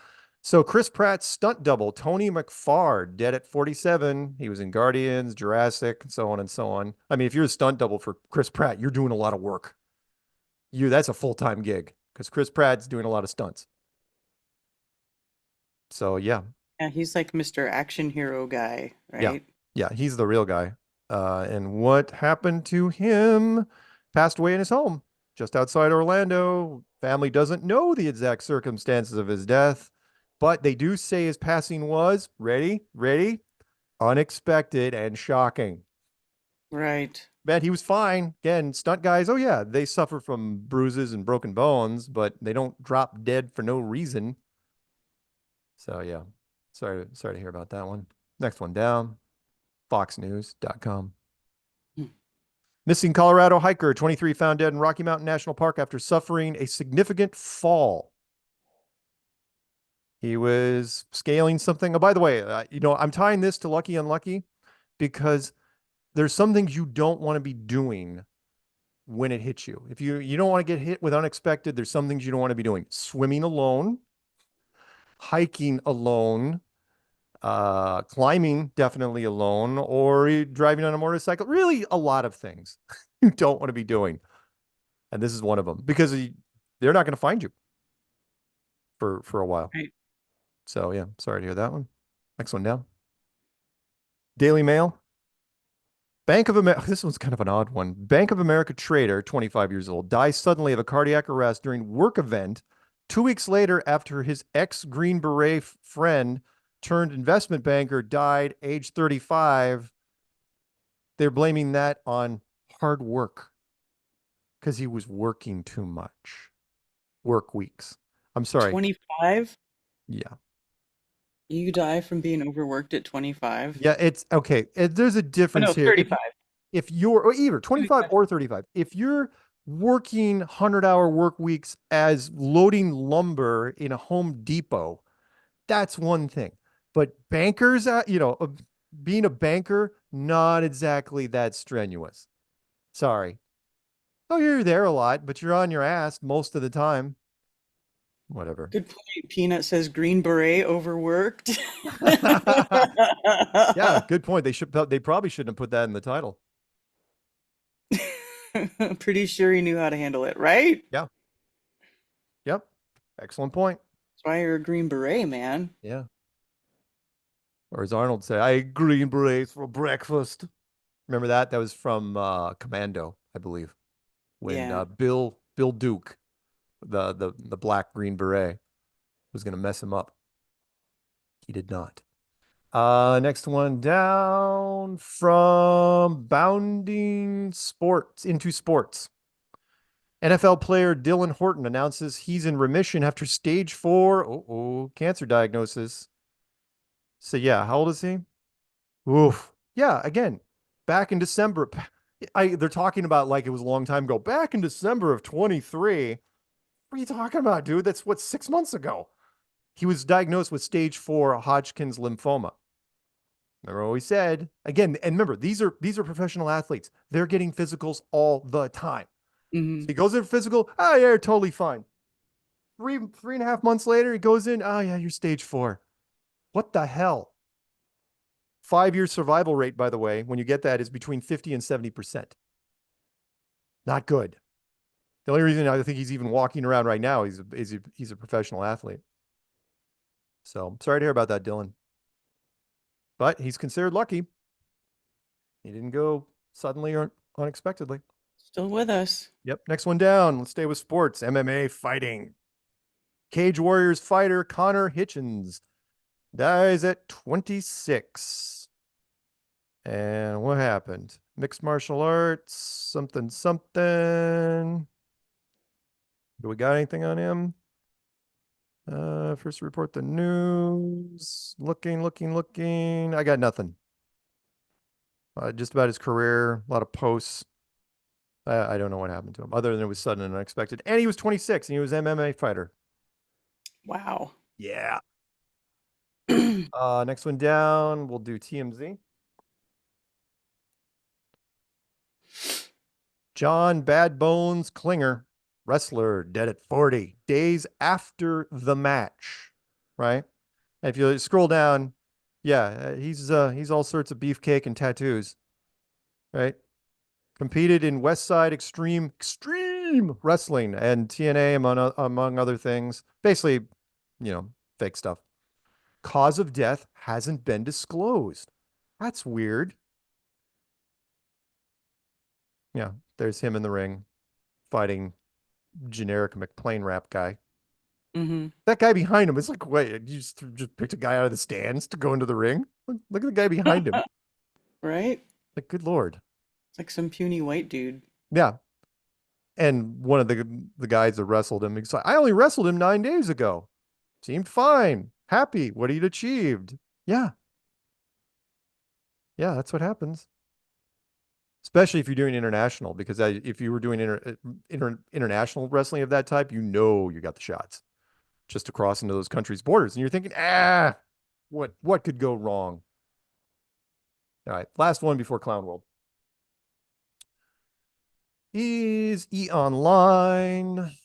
So Chris Pratt's stunt double, Tony McFarr, dead at 47. He was in Guardians, Jurassic, and so on and so on. I mean, if you're a stunt double for Chris Pratt, you're doing a lot of work. That's a full-time gig because Chris Pratt's doing a lot of stunts. So yeah. Yeah, he's like Mr. Action Hero guy, right? Yeah, he's the real guy. And what happened to him? Passed away in his home just outside Orlando. Family doesn't know the exact circumstances of his death, but they do say his passing was, ready, unexpected and shocking. Right. Man, he was fine. Again, stunt guys, oh yeah, they suffer from bruises and broken bones, but they don't drop dead for no reason. So yeah, sorry to hear about that one. Next one down, foxnews.com. Missing Colorado hiker, 23, found dead in Rocky Mountain National Park after suffering a significant fall. He was scaling something. Oh, by the way, I'm tying this to Lucky Unlucky because there's some things you don't want to be doing when it hits you. If you don't want to get hit with unexpected, there's some things you don't want to be doing. Swimming alone, hiking alone, climbing definitely alone, or driving on a motorcycle. Really, a lot of things you don't want to be doing. And this is one of them because they're not going to find you for a while. Right. So yeah, sorry to hear that one. Next one down. Daily Mail. Bank of America, this one's kind of an odd one. Bank of America trader, 25 years old, dies suddenly of a cardiac arrest during work event 2 weeks later after his ex-Green Beret friend turned investment banker died, age 35. They're blaming that on hard work because he was working too much. Work weeks. I'm sorry. 25? Yeah. You die from being overworked at 25? Yeah, it's okay. There's a difference here. 35. If you're, or either 25 or 35, if you're working 100-hour work weeks as loading lumber in a Home Depot, that's one thing. But bankers, being a banker, not exactly that strenuous. Sorry. Oh, you're there a lot, but you're on your ass most of the time. Whatever. Good point. Peanut says Green Beret overworked. Yeah, good point. They probably shouldn't have put that in the title. Pretty sure he knew how to handle it, right? Yeah. Yep. Excellent point. That's why you're a Green Beret, man. Yeah. Or as Arnold said, I ate Green Berets for breakfast. Remember that? That was from Commando, I believe. When Bill Duke, the black Green Beret, was going to mess him up. He did not. Next one down from Bounding Sports into Sports. NFL player Dylan Horton announces he's in remission after stage 4 cancer diagnosis. So yeah, how old is he? Oof. Yeah, again, back in December. They're talking about like it was a long time ago. Back in December of 23. What are you talking about, dude? That's 6 months ago. He was diagnosed with stage 4 Hodgkin's lymphoma. Remember what we said? Again, and remember, these are professional athletes. They're getting physicals all the time. Mm-hmm. So he goes in physical. Oh, yeah, you're totally fine. 3.5 months later, he goes in. Oh, yeah, you're stage 4. What the hell? 5-year survival rate, by the way, when you get that is between 50 and 70%. Not good. The only reason I think he's even walking around right now is he's a professional athlete. So sorry to hear about that, Dylan. But he's considered lucky. He didn't go suddenly or unexpectedly. Still with us. Yep. Next one down. Let's stay with sports. MMA fighting. Cage Warriors fighter Connor Hitchens dies at 26. And what happened? Mixed martial arts, something. Do we got anything on him? First report the news. Looking. I got nothing. Just about his career, a lot of posts. I don't know what happened to him, other than it was sudden and unexpected. And he was 26, and he was an MMA fighter. Wow. Yeah. Next one down, we'll do TMZ. John Bad Bones Klinger, wrestler, dead at 40 days after the match. right? And if you scroll down, yeah, he's all sorts of beefcake and tattoos, right? Competed in West Side Extreme Wrestling and TNA among other things. Basically, fake stuff. Cause of death hasn't been disclosed. That's weird. Yeah, there's him in the ring fighting generic McPlane rap guy. That guy behind him is like, wait, you just picked a guy out of the stands to go into the ring? Look at the guy behind him. Right? Like, good Lord. It's like some puny white dude. Yeah. And one of the guys that wrestled him, he's like, I only wrestled him 9 days ago. Seemed fine. Happy. What he'd achieved. Yeah. Yeah, that's what happens. Especially if you're doing international, because if you were doing international wrestling of that type, you got the shots just to cross into those countries' borders. And you're thinking, what could go wrong? All right, last one before Clown World. Is E-Online.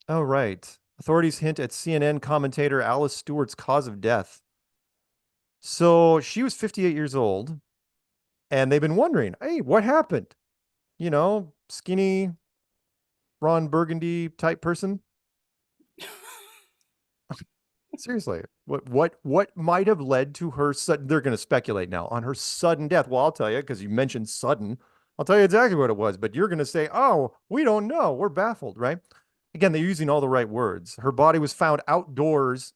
Oh, right. Authorities hint at CNN commentator Alice Stewart's cause of death. So she was 58 years old, and they've been wondering, hey, what happened? Skinny, Ron Burgundy type person. Seriously, what might have led to her sudden? They're going to speculate now on her sudden death. Well, I'll tell you, because you mentioned sudden. I'll tell you exactly what it was, but you're going to say, oh, we don't know. We're baffled, right? Again, they're using all the right words. Her body was found outdoors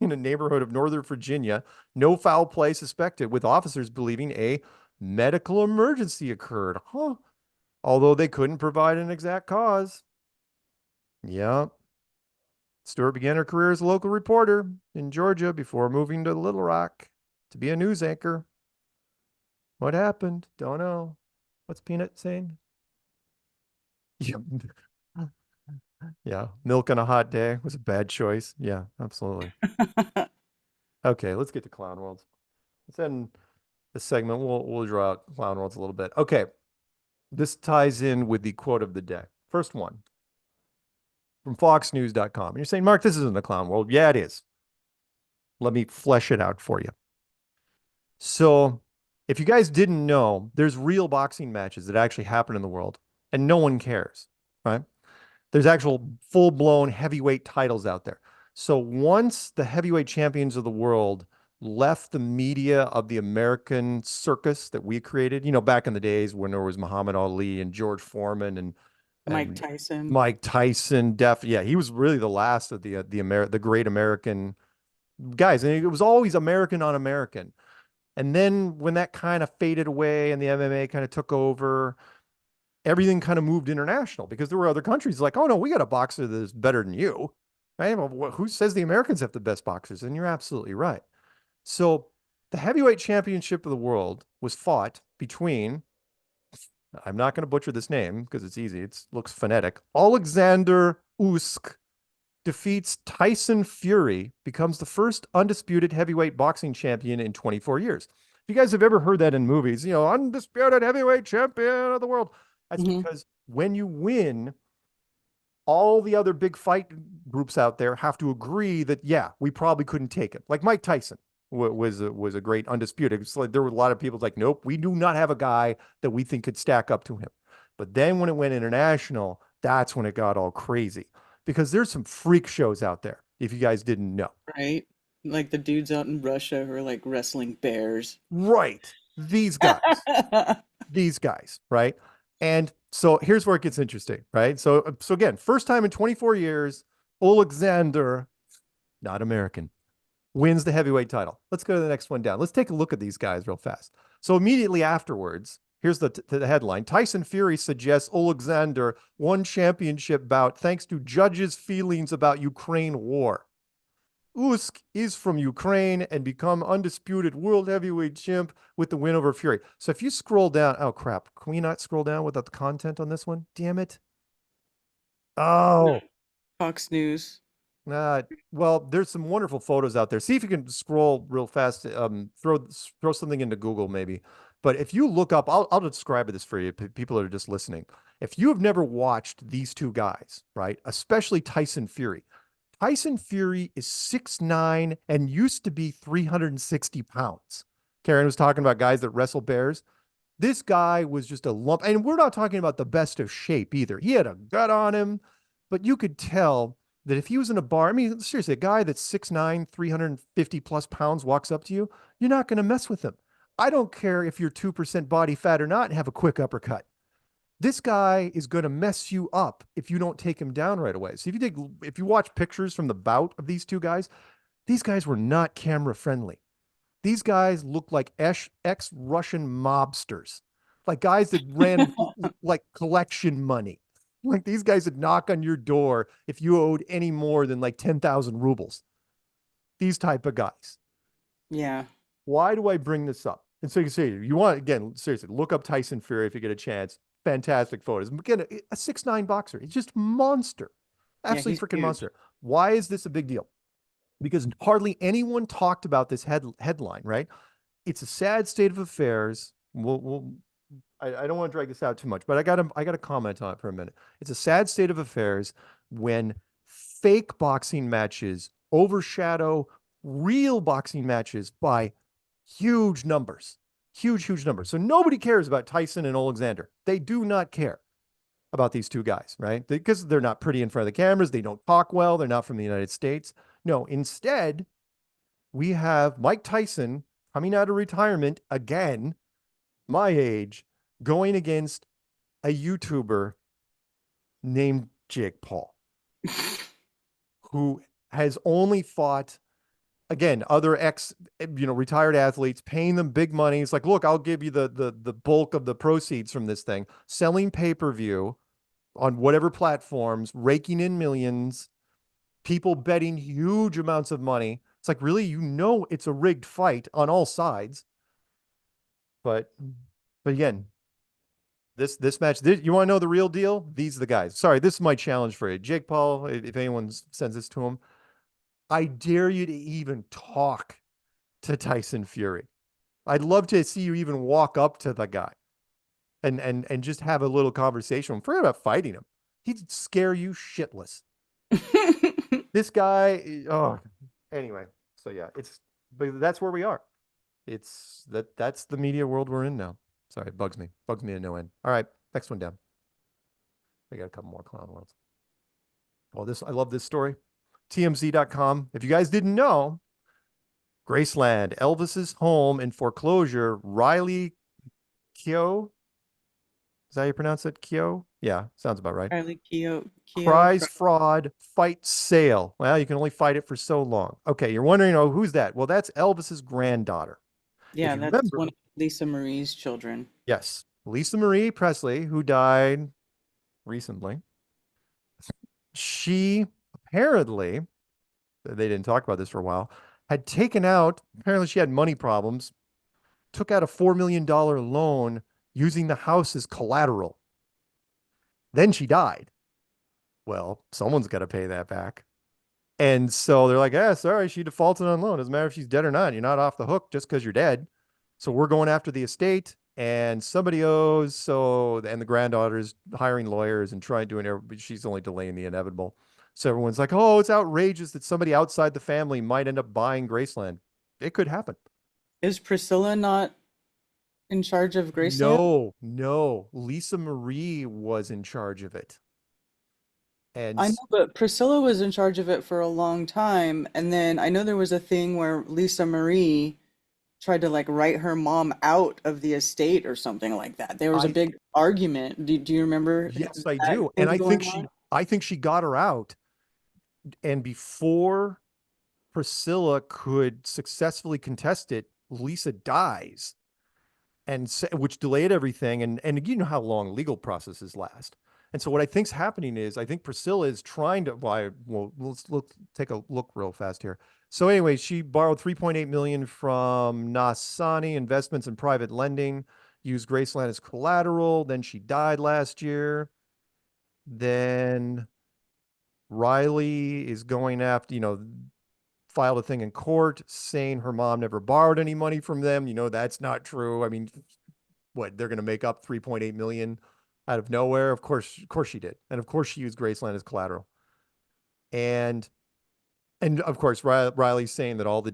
in a neighborhood of Northern Virginia. No foul play suspected, with officers believing a medical emergency occurred. Although they couldn't provide an exact cause. Yeah. Stewart began her career as a local reporter in Georgia before moving to Little Rock to be a news anchor. What happened? Don't know. What's Peanut saying? Yeah. Milk on a hot day was a bad choice. Yeah, absolutely. Okay, let's get to Clown Worlds. Let's end this segment. We'll draw out Clown Worlds a little bit. Okay. This ties in with the quote of the day. First one from foxnews.com. And you're saying, Mark, this isn't a Clown World. Yeah, it is. Let me flesh it out for you. So if you guys didn't know, there's real boxing matches that actually happen in the world, and no one cares, right? There's actual full-blown heavyweight titles out there. So once the heavyweight champions of the world left the media of the American circus that we created, back in the days when there was Muhammad Ali and George Foreman and Mike Tyson. Yeah, he was really the last of the great American guys. And it was always American on American. And then when that kind of faded away and the MMA kind of took over, everything kind of moved international, because there were other countries like, oh no, we got a boxer that's better than you. Right? Well, who says the Americans have the best boxers? And you're absolutely right. So the heavyweight championship of the world was fought between, I'm not going to butcher this name because it's easy. It looks phonetic. Alexander Usyk defeats Tyson Fury, becomes the first undisputed heavyweight boxing champion in 24 years. If you guys have ever heard that in movies, undisputed heavyweight champion of the world. That's because when you win, all the other big fight groups out there have to agree that, yeah, we probably couldn't take it. Like Mike Tyson was a great undisputed. It's like there were a lot of people like, nope, we do not have a guy that we think could stack up to him. But then when it went international, that's when it got all crazy, because there's some freak shows out there, if you guys didn't know. Right? Like the dudes out in Russia who are like wrestling bears. Right. These guys. These guys, right? And so here's where it gets interesting, right? So again, first time in 24 years, Alexander, not American, wins the heavyweight title. Let's go to the next one down. Let's take a look at these guys real fast. So immediately afterwards, here's the headline. Tyson Fury suggests Alexander won championship bout thanks to judges' feelings about Ukraine war. Usyk is from Ukraine and become undisputed world heavyweight champ with the win over Fury. So if you scroll down, oh crap, can we not scroll down without the content on this one? Damn it. Oh. Fox News. Well, there's some wonderful photos out there. See if you can scroll real fast. Throw something into Google maybe. But if you look up, I'll describe this for you, people that are just listening. If you have never watched these two guys, right, especially Tyson Fury, Tyson Fury is 6'9" and used to be 360 pounds. Karen was talking about guys that wrestle bears. This guy was just a lump. And we're not talking about the best of shape either. He had a gut on him, but you could tell that if he was in a bar, I mean, seriously, a guy that's 6'9", 350 plus pounds walks up to you, you're not going to mess with him. I don't care if you're 2% body fat or not and have a quick uppercut. This guy is going to mess you up if you don't take him down right away. So if you watch pictures from the bout of these guys were not camera friendly. These guys look like ex-Russian mobsters, like guys that ran like collection money. Like these guys would knock on your door if you owed any more than like 10,000 rubles. These type of guys. Yeah. Why do I bring this up? And so you say, you want, again, seriously, look up Tyson Fury if you get a chance. Fantastic photos. Again, a 6'9" boxer. He's just monster. Absolutely freaking monster. Why is this a big deal? Because hardly anyone talked about this headline, right? It's a sad state of affairs. I don't want to drag this out too much, but I got to comment on it for a minute. It's a sad state of affairs when fake boxing matches overshadow real boxing matches by huge numbers. Huge numbers. So nobody cares about Tyson and Alexander. They do not care about these two guys, right? Because they're not pretty in front of the cameras. They don't talk well. They're not from the United States. No, instead, we have Mike Tyson coming out of retirement again, my age, going against a YouTuber named Jake Paul, who has only fought, again, other retired athletes, paying them big money. It's like, look, I'll give you the bulk of the proceeds from this thing, selling pay-per-view on whatever platforms, raking in millions, people betting huge amounts of money. It's like, really, it's a rigged fight on all sides. But again, this match, you want to know the real deal? These are the guys. Sorry, this is my challenge for you. Jake Paul, if anyone sends this to him, I dare you to even talk to Tyson Fury. I'd love to see you even walk up to the guy and just have a little conversation. Forget about fighting him. He'd scare you shitless. This guy, anyway. So yeah, but that's where we are. That's the media world we're in now. Sorry, it bugs me to no end. All right, next one down. I got a couple more clown worlds. I love this story. TMZ.com. If you guys didn't know, Graceland, Elvis's home in foreclosure, Riley Keough. Is that how you pronounce it? Keough? Yeah, sounds about right. Riley Keough. Cries fraud, fight sale. Well, you can only fight it for so long. Okay, you're wondering, who's that? Well, that's Elvis's granddaughter. Yeah, that's one of Lisa Marie's children. Yes, Lisa Marie Presley, who died recently. She apparently, they didn't talk about this for a while, had taken out, apparently she had money problems, took out a $4 million loan using the house as collateral. Then she died. Well, someone's got to pay that back. And so they're like, sorry, she defaulted on loan. Doesn't matter if she's dead or not. You're not off the hook just because you're dead. So we're going after the estate, and somebody owes. And the granddaughter's hiring lawyers and trying to do it, but she's only delaying the inevitable. So everyone's like, it's outrageous that somebody outside the family might end up buying Graceland. It could happen. Is Priscilla not in charge of Graceland? No. Lisa Marie was in charge of it. And I know, but Priscilla was in charge of it for a long time. And then I know there was a thing where Lisa Marie tried to write her mom out of the estate or something like that. There was a big argument. Do you remember? Yes, I do. And I think she got her out. And before Priscilla could successfully contest it, Lisa dies, which delayed everything. And you know how long legal processes last. And so what I think's happening is, I think Priscilla is trying to let's take a look real fast here. So anyway, she borrowed $3.8 million from Nasani Investments and Private Lending, used Graceland as collateral. Then she died last year. Then Riley is going after, filed a thing in court saying her mom never borrowed any money from them. That's not true. I mean, they're going to make up $3.8 million out of nowhere? Of course she did. And of course she used Graceland as collateral. And And of course, Riley's saying that all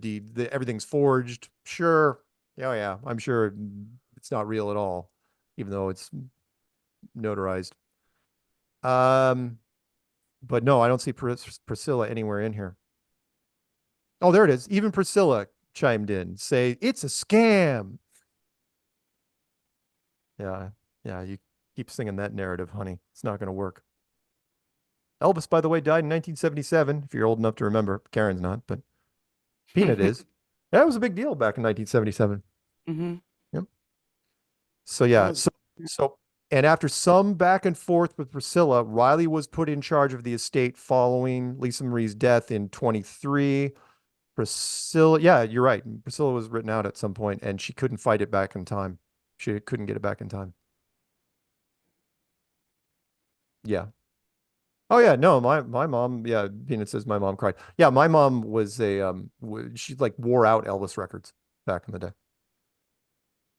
everything's forged. Sure. Oh, yeah. I'm sure it's not real at all, even though it's notarized. But no, I don't see Priscilla anywhere in here. Oh, there it is. Even Priscilla chimed in, say it's a scam. Yeah, you keep singing that narrative, honey. It's not going to work. Elvis, by the way, died in 1977, if you're old enough to remember. Karen's not, but Peanut is. That was a big deal back in 1977. Mm-hmm. Yep. So yeah, and after some back and forth with Priscilla, Riley was put in charge of the estate following Lisa Marie's death in 23. Priscilla, yeah, you're right. Priscilla was written out at some point, and she couldn't fight it back in time. She couldn't get it back in time. Yeah. Oh yeah, no, my mom, yeah, Peanut says my mom cried. Yeah, my mom was she like wore out Elvis records back in the day.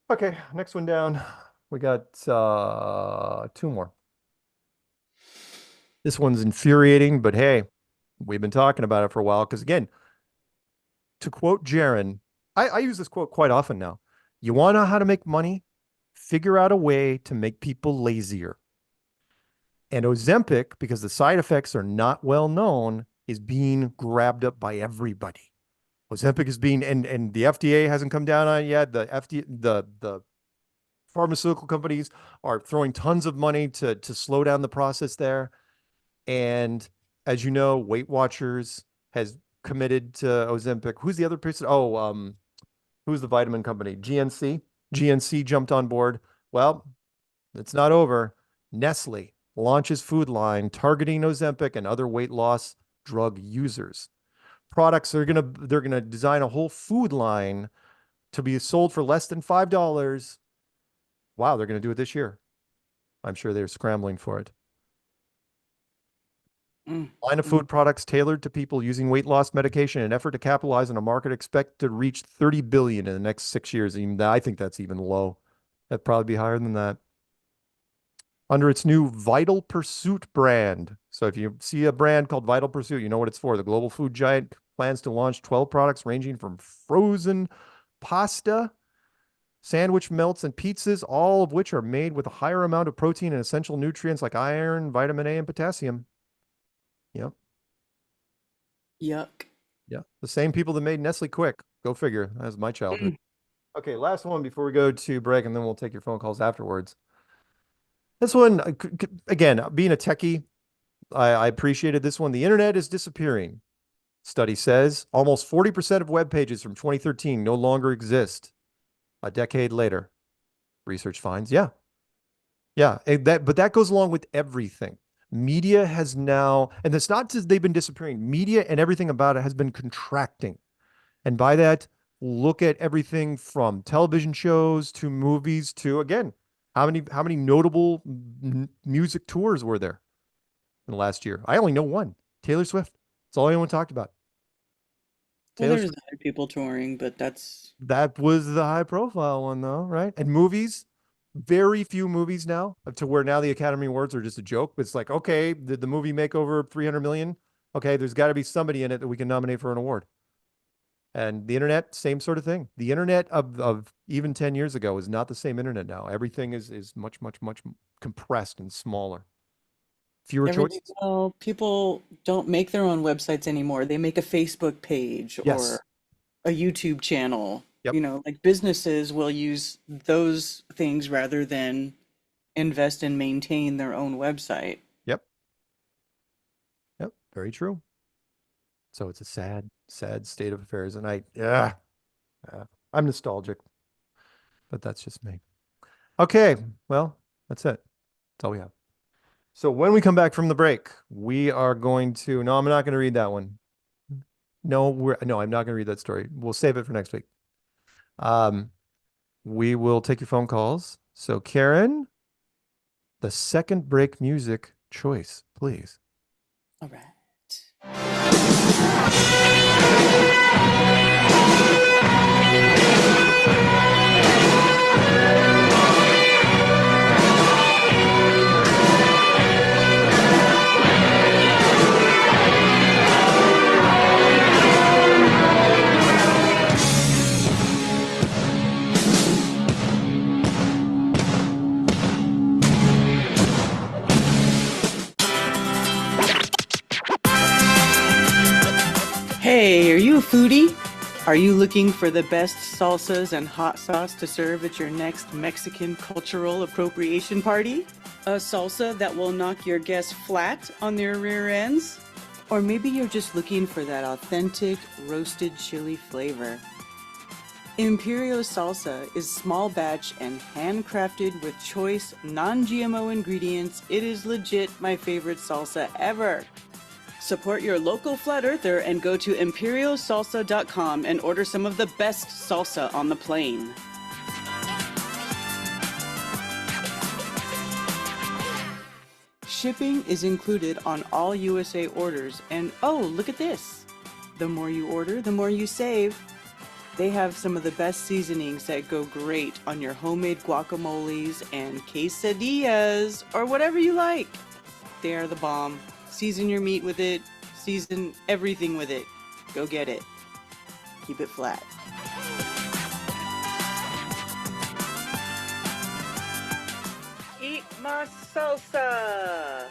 Okay, next one down. We got 2 more. This one's infuriating, but hey, we've been talking about it for a while because again, to quote Jaron, I use this quote quite often now. You want to know how to make money? Figure out a way to make people lazier. And Ozempic, because the side effects are not well known, is being grabbed up by everybody. Ozempic is being, and the FDA hasn't come down on it yet. The pharmaceutical companies are throwing tons of money to slow down the process there. And as you know, Weight Watchers has committed to Ozempic. Who's the other person? Oh, who's the vitamin company? GNC. GNC jumped on board. Well, it's not over. Nestle launches food line targeting Ozempic and other weight loss drug users. Products they're gonna design a whole food line to be sold for less than $5. Wow, they're gonna do it this year. I'm sure they're scrambling for it. Line of food products tailored to people using weight loss medication in an effort to capitalize on a market expected to reach $30 billion in the next 6 years. Even I think that's even low. That'd probably be higher than that. Under its new Vital Pursuit brand. So if you see a brand called Vital Pursuit, you know what it's for. The global food giant plans to launch 12 products ranging from frozen pasta, sandwich melts, and pizzas, all of which are made with a higher amount of protein and essential nutrients like iron, vitamin A, and potassium. Yep. Yuck. Yeah. The same people that made Nestle Quick. Go figure. That was my childhood. Okay, last one before we go to break, and then we'll take your phone calls afterwards. This one, again, being a techie, I appreciated this one. The internet is disappearing. Study says almost 40% of web pages from 2013 no longer exist. A decade later, research finds, yeah. But that goes along with everything. Media has now, and it's not just they've been disappearing. Media and everything about it has been contracting. And by that, look at everything from television shows to movies to, again, how many notable music tours were there in the last year? I only know one. Taylor Swift. That's all anyone talked about. Well, there's other people touring, but that was the high profile one though, right? And movies, very few movies now, to where now the Academy Awards are just a joke. It's like, okay, did the movie make over 300 million? Okay, there's got to be somebody in it that we can nominate for an award. And the internet, same sort of thing. The internet of even 10 years ago is not the same internet now. Everything is much, much, much compressed and smaller. Fewer choices. Well, people don't make their own websites anymore. They make a Facebook page or a YouTube channel. Yep. You know, like businesses will use those things rather than invest and maintain their own website. Yep. Very true. So it's a sad, sad state of affairs. And I'm nostalgic, but that's just me. Okay. Well, that's it. That's all we have. So when we come back from the break, we are going to, no, I'm not going to read that one. No, I'm not going to read that story. We'll save it for next week. We will take your phone calls. So Karen, the second break music choice, please. All right. Hey, are you a foodie? Are you looking for the best salsas and hot sauce to serve at your next Mexican cultural appropriation party? A salsa that will knock your guests flat on their rear ends? Or maybe you're just looking for that authentic roasted chili flavor. Imperio Salsa is small batch and handcrafted with choice non-GMO ingredients. It is legit my favorite salsa ever. Support your local flat earther and go to imperialsalsa.com and order some of the best salsa on the plane. Shipping is included on all USA orders, and oh, look at this. The more you order, the more you save. They have some of the best seasonings that go great on your homemade guacamoles and quesadillas, or whatever you like. They are the bomb. Season your meat with it. Season everything with it. Go get it. Keep it flat. Eat my salsa!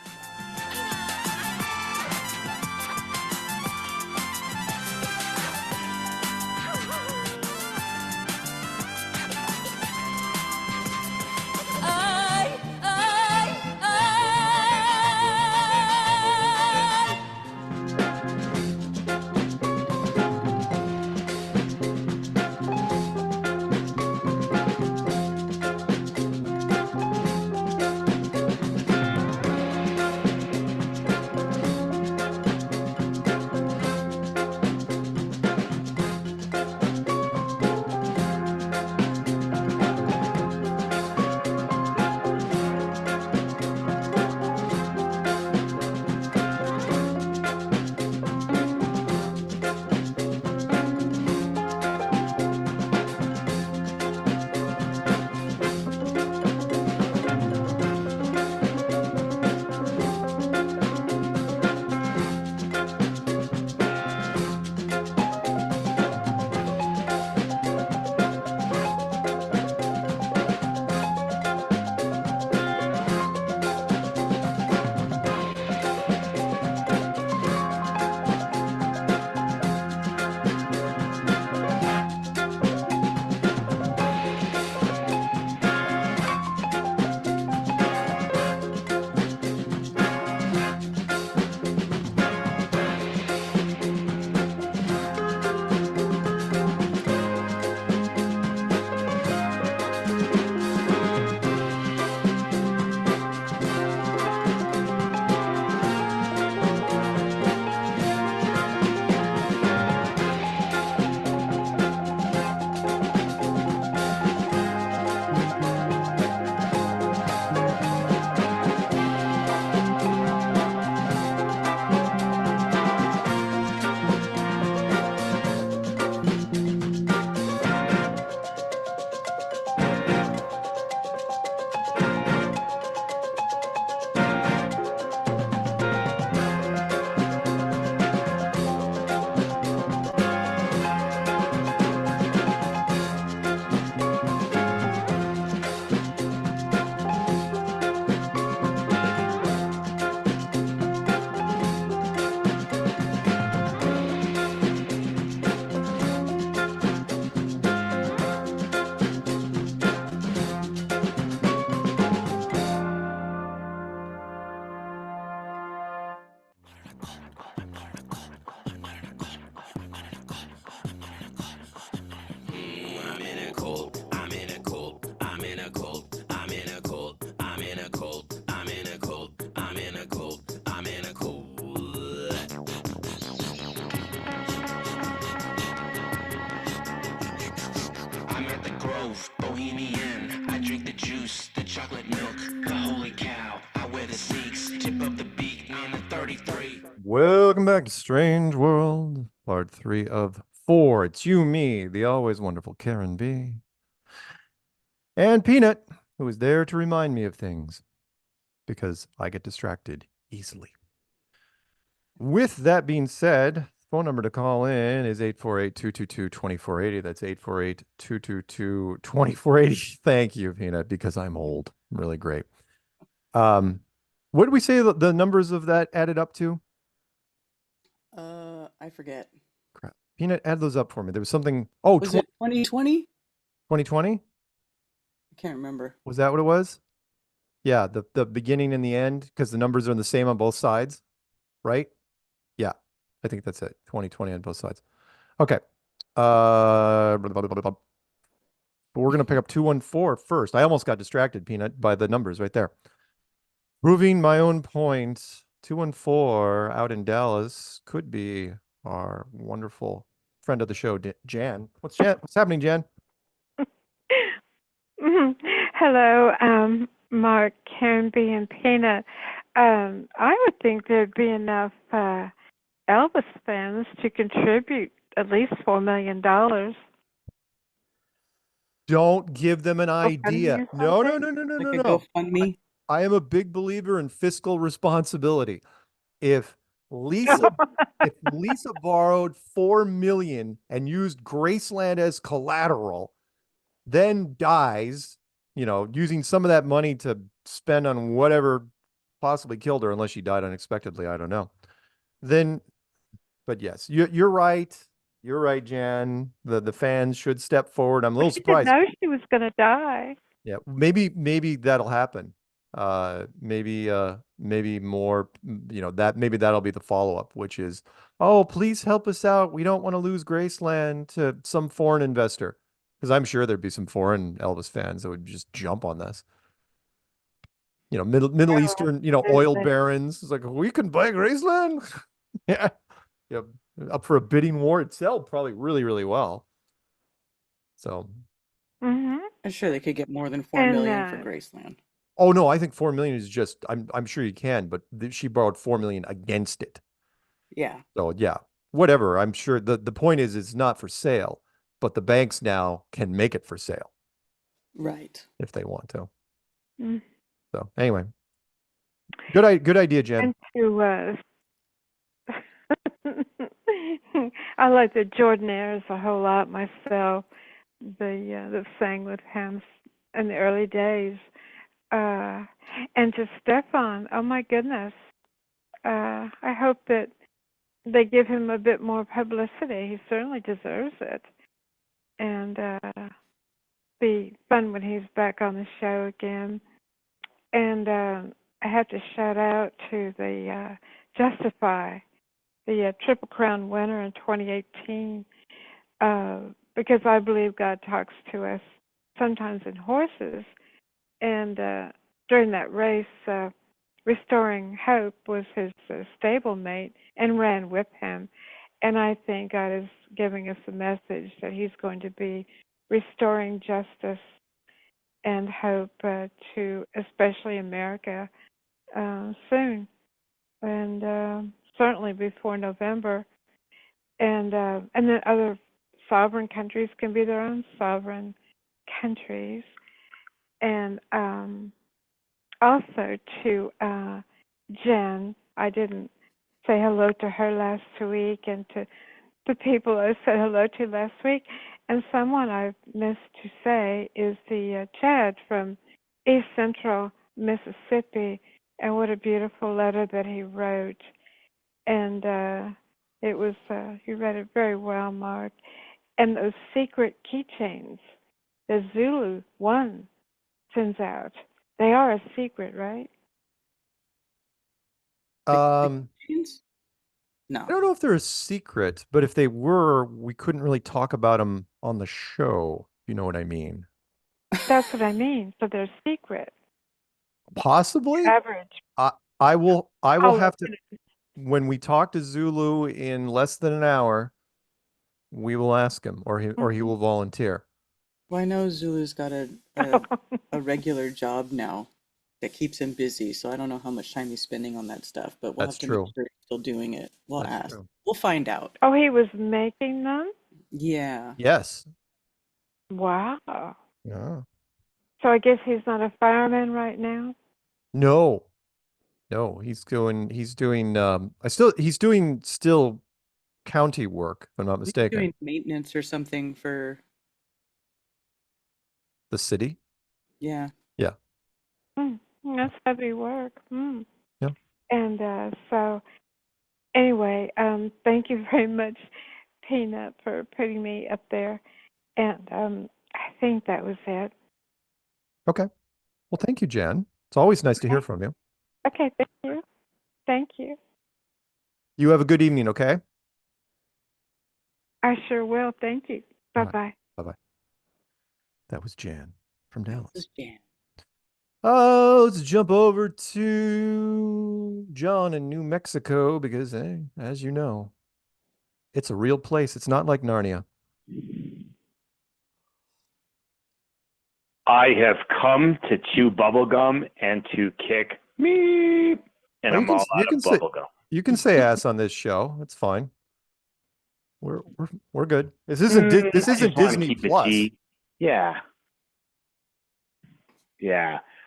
Bohemian, I drink the juice, the chocolate milk, the holy cow, I wear the sneaks, tip up the beat, I'm a 33. Welcome back to Strange World, part 3 of 4. It's you, me, the always wonderful Karen B. And Peanut, who is there to remind me of things, because I get distracted easily. With that being said, phone number to call in is 848-222-2480. That's 848-222-2480. Thank you, Peanut, because I'm old. I'm really great. What did we say the numbers of that added up to? I forget. Peanut, add those up for me. There was something. Oh, Was it 2020? 2020? I can't remember. Was that what it was? Yeah, the beginning and the end, because the numbers are the same on both sides, right? Yeah, I think that's it. 2020 on both sides. Okay. Blah, blah, blah, blah, blah. But we're going to pick up 214 first. I almost got distracted, Peanut, by the numbers right there. Proving my own point, 214 out in Dallas could be our wonderful friend of the show, Jan. What's happening, Jan? Hello, Mark, Canby, and Peanut. I would think there'd be enough Elvis fans to contribute at least $4 million. Don't give them an idea. No. Like a GoFundMe? I am a big believer in fiscal responsibility. If Lisa borrowed $4 million and used Graceland as collateral, then dies, using some of that money to spend on whatever possibly killed her, unless she died unexpectedly, I don't know. But yes, you're right. You're right, Jan. The fans should step forward. I'm a little surprised. I didn't know she was going to die. Yeah, maybe that'll happen. Maybe more, maybe that'll be the follow-up, which is, oh, please help us out. We don't want to lose Graceland to some foreign investor. Because I'm sure there'd be some foreign Elvis fans that would just jump on this. Middle Eastern, oil barons. It's like, we can buy Graceland. Yeah. Yep. Up for a bidding war. It'd sell probably really, really well. So. I'm sure they could get more than $4 million for Graceland. Oh no, I think $4 million is just. I'm sure you can, but she borrowed $4 million against it. Yeah. So yeah, whatever. I'm sure the point is it's not for sale, but the banks now can make it for sale. Right. If they want to. Mm. So anyway, good idea, Jen. And I like the Jordanaires a whole lot myself. That sang with him in the early days. And to Stefan, oh my goodness. I hope that they give him a bit more publicity. He certainly deserves it. And be fun when he's back on the show again. And I have to shout out to the Justify, the Triple Crown winner in 2018, because I believe God talks to us sometimes in horses. And during that race, Restoring Hope was his stablemate and ran with him. And I think God is giving us a message that he's going to be restoring justice and hope to especially America soon. And certainly before November. And then other sovereign countries can be their own sovereign countries. And also to Jen, I didn't say hello to her last week, and to the people I said hello to last week. And someone I've missed to say is the Chad from East Central Mississippi, and what a beautiful letter that he wrote. And it was, you read it very well, Mark. And those secret keychains that Zulu 1 sends out, they are a secret, right? No. I don't know if they're a secret, but if they were, we couldn't really talk about them on the show. You know what I mean? That's what I mean. So they're secret. Possibly. Average. I will have to, when we talk to Zulu in less than an hour, we will ask him, or he will volunteer. Well, I know Zulu's got a regular job now that keeps him busy, so I don't know how much time he's spending on that stuff, but we'll have to make sure he's still doing it. We'll ask. True. We'll find out. Oh, he was making them? Yeah. Yes. Wow. Yeah. So I guess he's not a fireman right now? No, he's doing he's doing still county work, if I'm not mistaken. He's doing maintenance or something for the city. Yeah. Yeah. That's heavy work. Yeah. And so anyway, thank you very much, Peanut for putting me up there. And I think that was it. Okay. Well, thank you, Jen. It's always nice to hear from you. Okay, thank you. Thank you. You have a good evening, okay? I sure will. Thank you. Bye-bye. Bye-bye. That was Jan from Dallas. This is Jan. Let's jump over to John in New Mexico because, as you know, it's a real place. It's not like Narnia. I have come to chew bubblegum and to kick me, and I'm all out of bubblegum. You can say ass on this show. It's fine. We're good. This isn't Disney Plus. Yeah.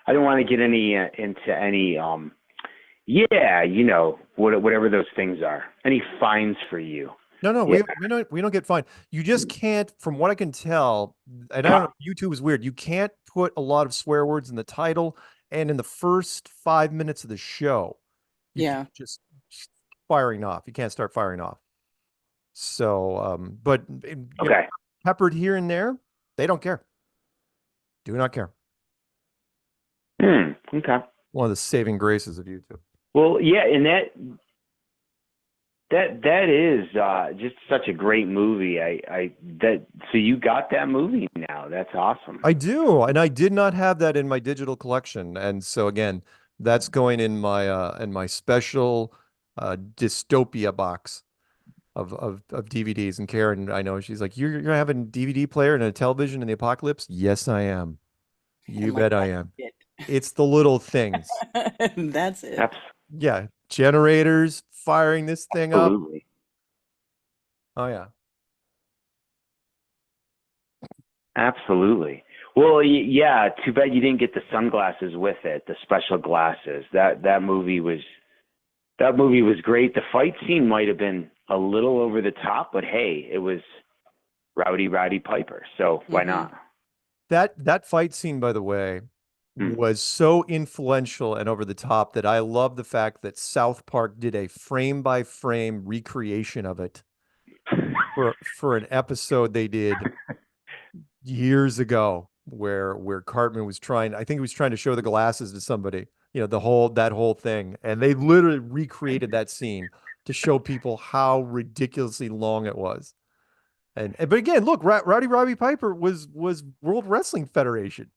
I don't want to get into any whatever those things are. Any fines for you? No, we don't get fined. You just can't, from what I can tell, and I don't know, YouTube is weird. You can't put a lot of swear words in the title and in the first 5 minutes of the show. Just firing off. You can't start firing off. So, but peppered here and there, they don't care. Do not care. Okay. One of the saving graces of YouTube. Well, yeah, and that is just such a great movie. So you got that movie now. That's awesome. I do, and I did not have that in my digital collection, and so again, that's going in my special dystopia box of DVDs. And Karen, I know she's like, you're gonna have a DVD player and a television in the apocalypse? Yes, I am. You bet I am. It's the little things. That's it. Yeah, generators, firing this thing up. Oh yeah. Absolutely. Well, yeah. Too bad you didn't get the sunglasses with it, the special glasses. That movie was great. The fight scene might have been a little over the top, but hey, it was Rowdy Piper, so why not? That fight scene, by the way, was so influential and over the top that I love the fact that South Park did a frame-by-frame recreation of it for an episode they did years ago where Cartman was trying to show the glasses to somebody, that whole thing. And they literally recreated that scene to show people how ridiculously long it was. But again, look, Rowdy Piper was World Wrestling Federation.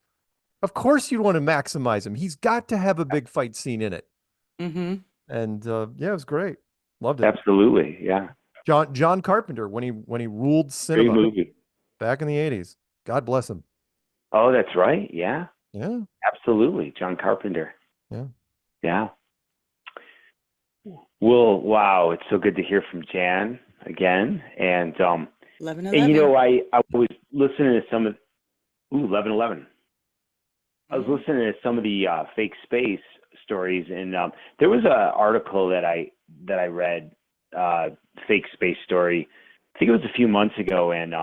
Of course you'd want to maximize him. He's got to have a big fight scene in it. Mm-hmm. And yeah, it was great. Loved it. Absolutely, yeah. John Carpenter, when he ruled cinema back in the 80s. God bless him. Oh, that's right. Yeah. Yeah. Absolutely. John Carpenter. Yeah. Yeah. Well, wow. It's so good to hear from Jan again. And 11. And I was listening to some of 11. I was listening to some of the fake space stories, and there was an article that I read, fake space story. I think it was a few months ago, and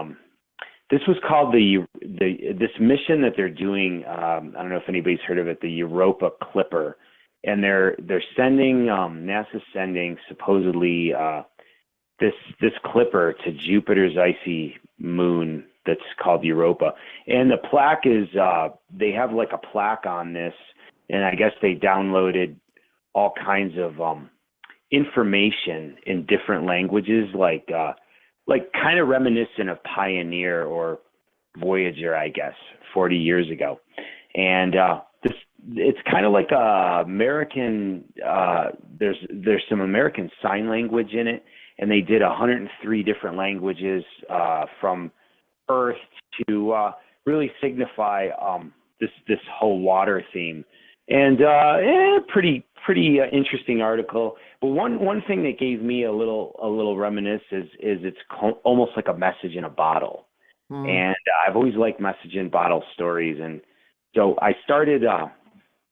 this was called this mission that they're doing. I don't know if anybody's heard of it, the Europa Clipper, and they're sending NASA's sending supposedly this clipper to Jupiter's icy moon that's called Europa. And the plaque is, they have like a plaque on this, and I guess they downloaded all kinds of information in different languages, like kind of reminiscent of Pioneer or Voyager, I guess, 40 years ago. And it's kind of like American, there's some American sign language in it, and they did 103 different languages from Earth to really signify this whole water theme. And pretty interesting article. But one thing that gave me a little reminisce is it's almost like a message in a bottle. And I've always liked message in bottle stories, and so I started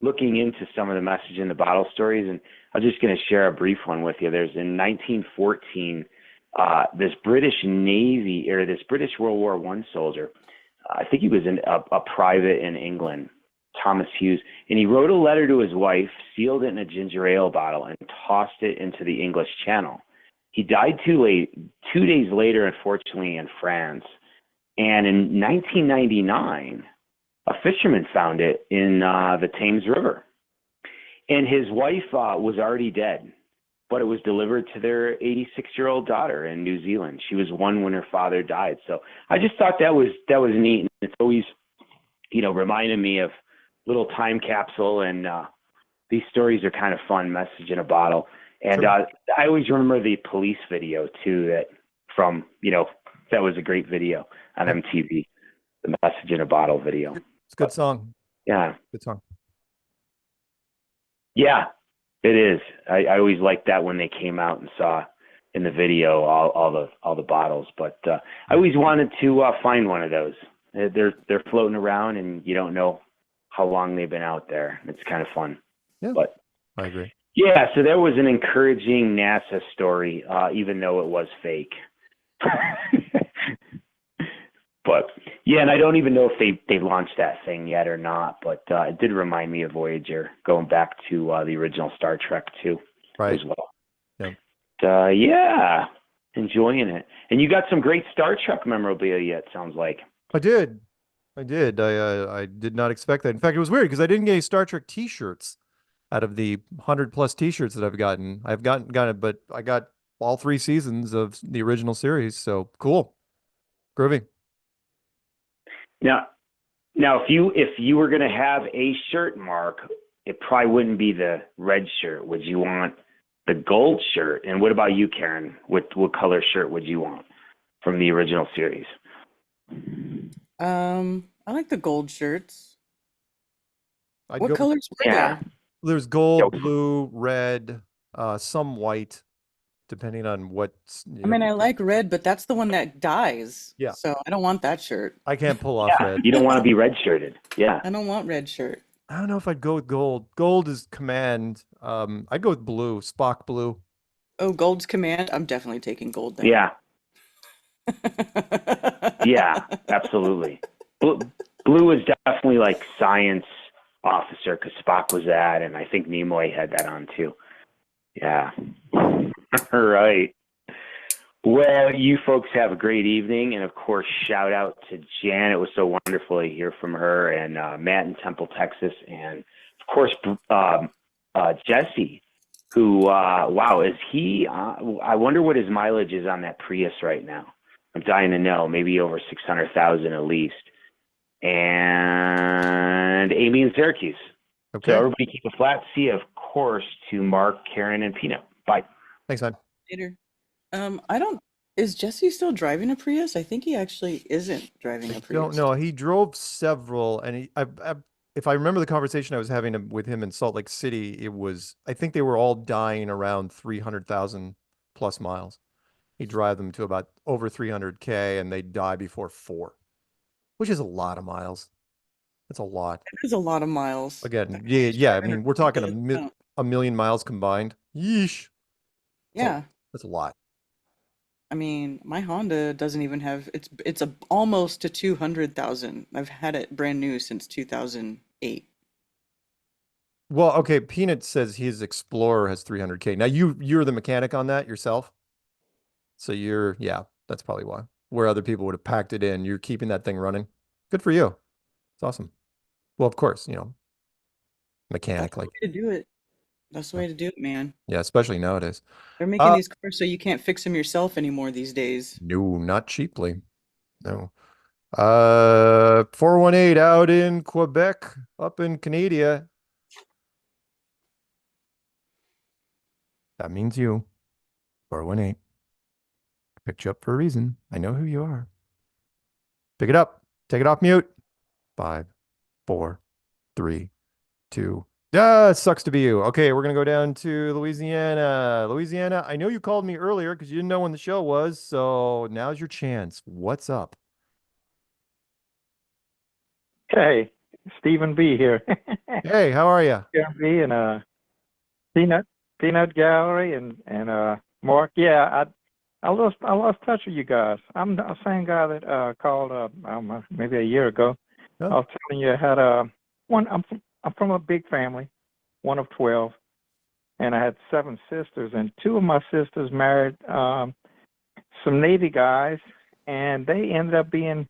looking into some of the message in the bottle stories, and I'm just going to share a brief one with you. There's in 1914, this British Navy, or this British World War I soldier, I think he was a private in England, Thomas Hughes, and he wrote a letter to his wife, sealed it in a ginger ale bottle, and tossed it into the English Channel. He died too late, 2 days later, unfortunately, in France. And in 1999, a fisherman found it in the Thames River. And his wife was already dead, but it was delivered to their 86-year-old daughter in New Zealand. She was one when her father died. So I just thought that was neat. And it's always, reminded me of little time capsule, and these stories are kind of fun, message in a bottle. And I always remember the police video too, that was a great video on MTV, the message in a bottle video. It's a good song. Yeah. Good song. Yeah, it is. I always liked that when they came out and saw in the video all the bottles. But I always wanted to find one of those. They're floating around, and you don't know how long they've been out there. It's kind of fun. Yeah, but I agree. Yeah, so there was an encouraging NASA story, even though it was fake. But yeah, and I don't even know if they launched that thing yet or not. But it did remind me of Voyager, going back to the original Star Trek too, as well. Yeah. Yeah, enjoying it. And you got some great Star Trek memorabilia. It sounds like. I did. I did not expect that. In fact, it was weird because I didn't get any Star Trek T-shirts out of the 100+ T-shirts that I've gotten. I've gotten it, but I got all 3 seasons of the original series. So cool, groovy. Now, if you were going to have a shirt, Mark, it probably wouldn't be the red shirt. Would you want the gold shirt? And what about you, Karen? What color shirt would you want from the original series? I like the gold shirts. I'd What go- colors were there? There's gold, blue, red, some white, depending on what. I mean, I like red, but that's the one that dies. Yeah. So I don't want that shirt. I can't pull off red. You don't want to be red shirted. Yeah. I don't want red shirt. I don't know if I'd go with gold. Gold is command. I'd go with blue, Spock blue. Oh, gold's command. I'm definitely taking gold then. Yeah. Yeah, absolutely. Blue is definitely like science officer, because Spock was that, and I think Nimoy had that on too. Yeah. All right. Well, you folks have a great evening, and of course, shout out to Jan. It was so wonderful to hear from her, and Matt in Temple, Texas, and of course, Jesse, who, wow, is he, I wonder what his mileage is on that Prius right now. I'm dying to know, maybe over 600,000 at least. And Amy in Syracuse. Okay. So everybody keep it flat. See you, of course, to Mark, Karen, and Peanut. Bye. Thanks, man. Later. Is Jesse still driving a Prius? I think he actually isn't driving a Prius. Don't know. He drove several, and if I remember the conversation I was having with him in Salt Lake City, I think they were all dying around 300,000 plus miles. He'd drive them to about over 300K, and they'd die before 4, which is a lot of miles. That's a lot. It is a lot of miles. Again, yeah. I mean, we're talking a million miles combined. Yeesh. Yeah. That's a lot. I mean, my Honda doesn't even have, it's almost to 200,000. I've had it brand new since 2008. Well, okay. Peanut says his Explorer has 300K. Now you're the mechanic on that yourself. So yeah, that's probably why. Where other people would have packed it in, you're keeping that thing running. Good for you. It's awesome. Well, of course, mechanic. That's the way to do it. That's the way to do it, man. Yeah, especially nowadays. They're making these cars so you can't fix them yourself anymore these days. No, not cheaply. No. 418 out in Quebec, up in Canada. That means you. 418. Picked you up for a reason. I know who you are. Pick it up. Take it off mute. 5, 4, 3, 2. It sucks to be you. Okay, we're going to go down to Louisiana. Louisiana, I know you called me earlier because you didn't know when the show was, so now's your chance. What's up? Hey, Stephen B. here. Hey, how are you? Stephen B. and Peanut Gallery and Mark. Yeah, I lost touch with you guys. I'm the same guy that called maybe a year ago. Oh. I was telling you I had one. I'm from a big family, one of 12, and I had 7 sisters, and 2 of my sisters married some Navy guys, and they ended up being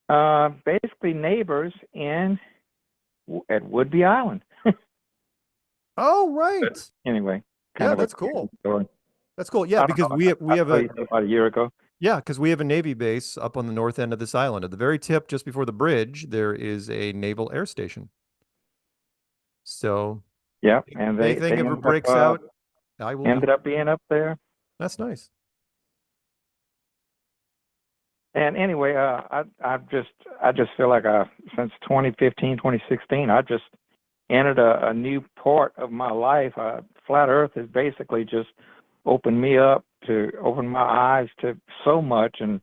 basically neighbors at Woodby Island. Oh, right. But anyway, Yeah, kind of that's a cool. story. That's cool. Yeah, I don't because know. we have I a played about a year ago. yeah, because we have a Navy base up on the north end of this island. At the very tip, just before the bridge, there is a naval air station. So Yeah, and they anything ever ended breaks up, out, I will ended be. up being up there. That's nice. And anyway, I just feel like since 2015, 2016, I just entered a new part of my life. Flat Earth has basically just opened my eyes to so much, and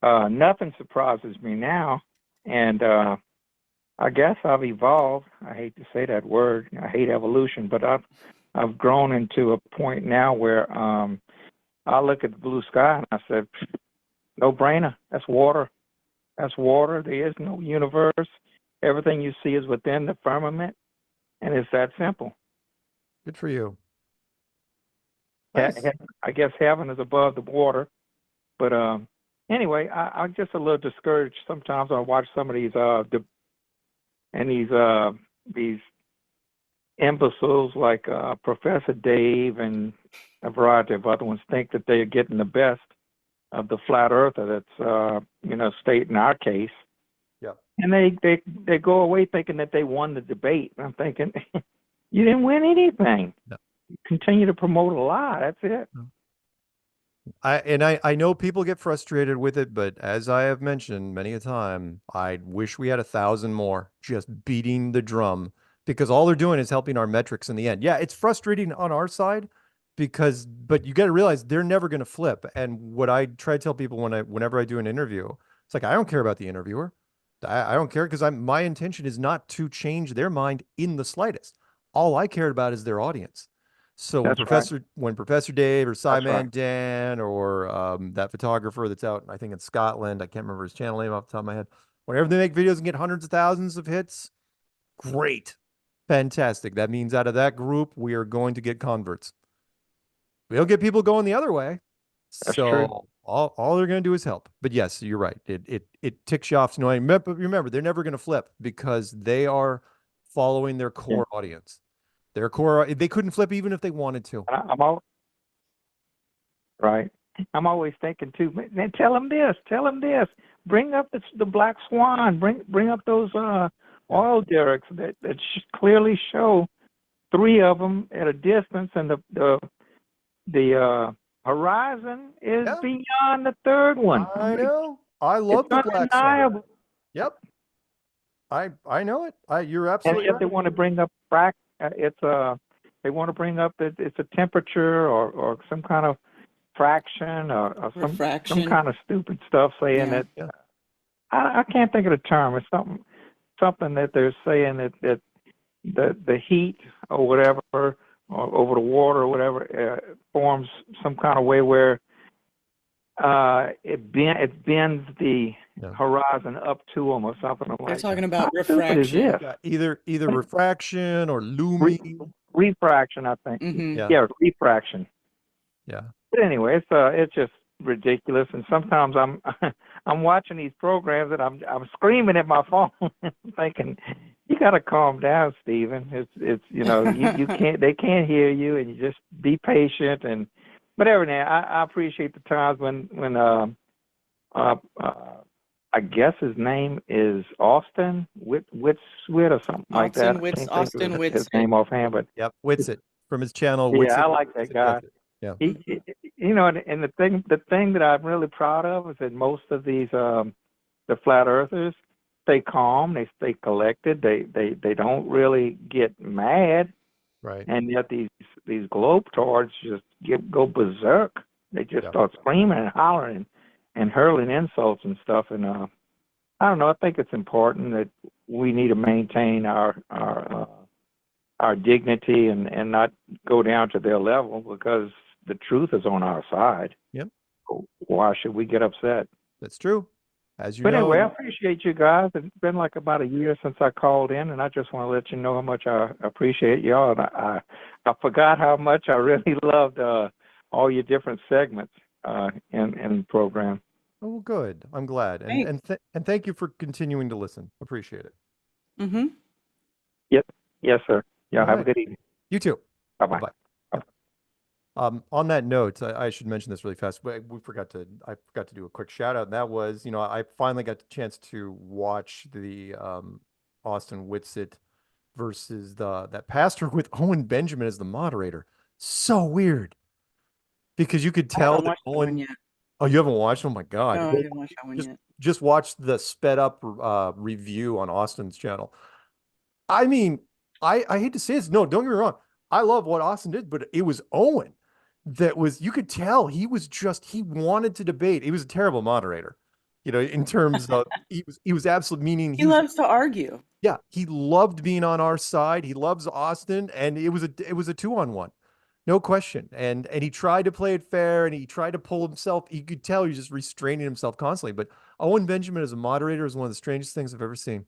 nothing surprises me now. And I guess I've evolved. I hate to say that word. I hate evolution, but I've grown into a point now where I look at the blue sky and I said, no brainer. That's water. That's water. There is no universe. Everything you see is within the firmament, and it's that simple. Good for you. Nice. I guess heaven is above the water, but anyway, I'm just a little discouraged sometimes. I watch some of these these imbeciles like Professor Dave and a variety of other ones think that they're getting the best of the flat earther that's stating our case. Yeah. And they go away thinking that they won the debate. And I'm thinking, you didn't win anything. No. Continue to promote a lie. That's it. I know people get frustrated with it, but as I have mentioned many a time, I wish we had 1,000 more just beating the drum, because all they're doing is helping our metrics in the end. Yeah, it's frustrating on our side but you got to realize they're never going to flip. And what I try to tell people whenever I do an interview, it's like, I don't care about the interviewer. I don't care, because my intention is not to change their mind in the slightest. All I cared about is their audience. So when Professor Dave or Simon Dan or that photographer that's out, I think in Scotland, I can't remember his channel name off the top of my head, whenever they make videos and get hundreds of thousands of hits, great, fantastic. That means out of that group, we are going to get converts. We don't get people going the other way. That's so true. all they're going to do is help. But yes, you're right. It ticks you off to know. But remember, they're never going to flip because they are following their core audience. Their core, they couldn't flip even if they wanted to. I'm always thinking too, man, tell them this. Bring up the black swan. Bring up those oil derricks that clearly show 3 of them at a distance, and the horizon is beyond the 3rd one. I know. I love the black swan. Yep. I know it. You're absolutely and yet right. they want to bring up they want to bring up that it's a temperature or some kind of fraction or some kind of stupid stuff saying that I can't think of the term. It's something that they're saying that the heat or whatever or over the water or whatever forms some kind of way where it bends the horizon up to them or something like that. They're talking about How stupid is refraction. this? Either refraction or looming. Refraction, I think. Mm-hmm. Yeah, refraction. Yeah. But anyway, it's just ridiculous. And sometimes I'm watching these programs and I'm screaming at my phone, thinking, you got to calm down, Stephen. It's you can't, they can't hear you, and you just be patient. And whatever. Now I appreciate the times when I guess his name is Austin Witswit or something like that. Austin Witswit. His name offhand, but Witswit from his channel. Yeah, Witswit. I like that guy. Yeah. And the thing that I'm really proud of is that most of these the flat earthers stay calm, they stay collected, they don't really get mad, right? And yet these globetrotters just go berserk. They just start screaming and hollering and hurling insults and stuff. And I don't know. I think it's important that we need to maintain our dignity and not go down to their level, because the truth is on our side. Yep. Why should we get upset? That's true. As you But know, anyway, I appreciate you guys. It's been like about a year since I called in, and I just want to let you know how much I appreciate y'all. And I forgot how much I really loved all your different segments in the program. oh, good. I'm glad, and thank you for continuing to listen. Appreciate it. Mm-hmm. Yep. Yes, sir. Y'all All have a right. good evening. You too. Bye-bye. On that note, I should mention this really fast. I forgot to do a quick shout out, and that was, I finally got the chance to watch the Austin Whitsitt versus that pastor with Owen Benjamin as the moderator. So weird, because you could I tell haven't that watched that one yet. Oh, you haven't watched? Oh my God! No, I didn't watch that one yet. Just watch the sped up review on Austin's channel. I mean, I hate to say this. No, don't get me wrong. I love what Austin did, but it was Owen that was, you could tell he wanted to debate. He was a terrible moderator, in terms of, he was absolute, meaning He loves to argue. Yeah, he loved being on our side. He loves Austin, and it was a 2-on-1. No question. And he tried to play it fair, and he tried to pull himself. You could tell he was just restraining himself constantly. But Owen Benjamin as a moderator is one of the strangest things I've ever seen.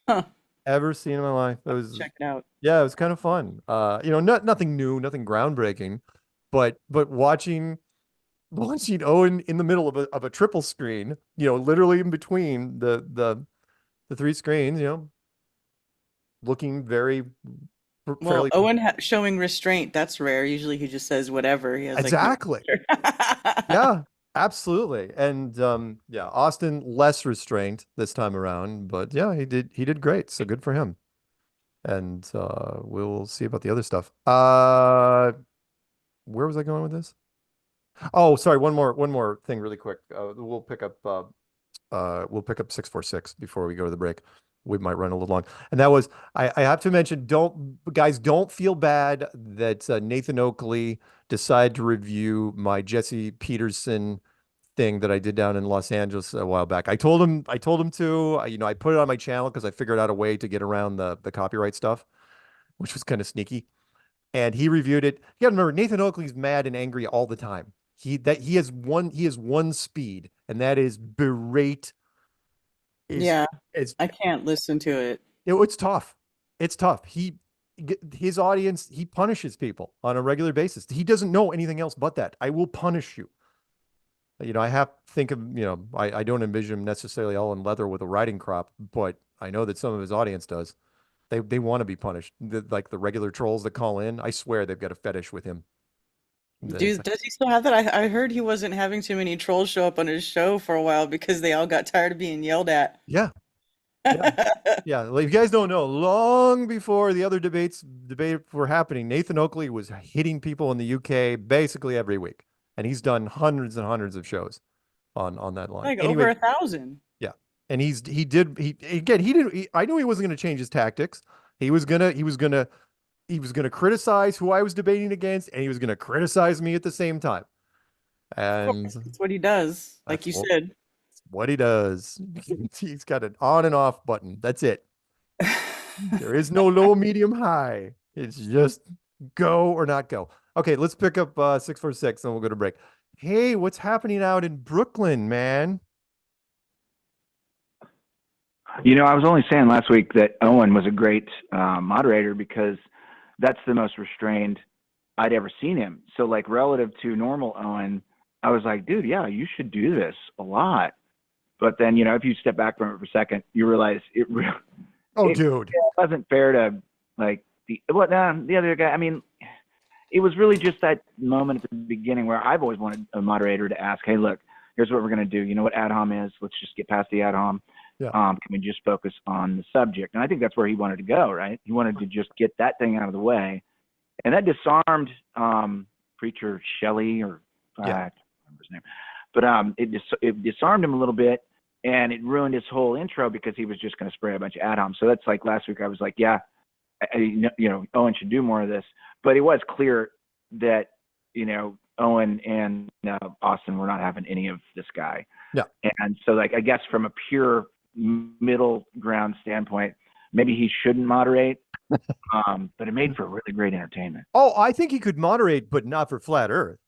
Huh. Ever seen in my life. It was, check it out. Yeah, it was kind of fun. Nothing new, nothing groundbreaking, but watching Owen in the middle of a triple screen, literally in between the three screens, looking very Well, Owen showing restraint, that's rare. Usually he just says whatever. He has exactly. Yeah, absolutely. And Austin less restraint this time around, but yeah, he did great. So good for him. And we'll see about the other stuff. Where was I going with this? Oh, sorry, one more thing really quick. We'll pick up 646 before we go to the break. We might run a little long. And that was, I have to mention, don't feel bad that Nathan Oakley decided to review my Jesse Peterson thing that I did down in Los Angeles a while back. I told him to, I put it on my channel because I figured out a way to get around the copyright stuff, which was kind of sneaky. And he reviewed it. You gotta remember, Nathan Oakley's mad and angry all the time. He has one speed, and that is berate. I can't listen to it. It's tough. It's tough. His audience, he punishes people on a regular basis. He doesn't know anything else but that. I will punish you. I have to think of, I don't envision him necessarily all in leather with a riding crop, but I know that some of his audience does. They want to be punished. Like the regular trolls that call in, I swear they've got a fetish with him. Does he still have that? I heard he wasn't having too many trolls show up on his show for a while because they all got tired of being yelled at. Yeah. Yeah. Well, if you guys don't know, long before the other debate were happening, Nathan Oakley was hitting people in the UK basically every week. And he's done hundreds and hundreds of shows on that line. Like over 1,000. Yeah. And I knew he wasn't going to change his tactics. He was going to criticize who I was debating against, and he was going to criticize me at the same time. And that's what he does, like you said. What he does. He's got an on and off button. That's it. There is no low, medium, high. It's just go or not go. Okay, let's pick up 646 and we'll go to break. Hey, what's happening out in Brooklyn, man? I was only saying last week that Owen was a great moderator because that's the most restrained I'd ever seen him. So like relative to normal Owen, I was like, dude, yeah, you should do this a lot. But then, if you step back from it for a second, you realize it wasn't fair to like the other guy. I mean, it was really just that moment at the beginning where I've always wanted a moderator to ask, hey, look, here's what we're going to do. You know what ad hom is? Let's just get past the ad hom. Yeah. Can we just focus on the subject? And I think that's where he wanted to go, right? He wanted to just get that thing out of the way. And that disarmed Preacher Shelley, or I can't remember his name. But it disarmed him a little bit, and it ruined his whole intro because he was just going to spray a bunch of ad homs. So that's like last week I was like, yeah, Owen should do more of this. But it was clear that, Owen and Austin were not having any of this guy. Yeah. And so like, I guess from a pure middle ground standpoint, maybe he shouldn't moderate, but it made for really great entertainment. Oh, I think he could moderate, but not for Flat Earth.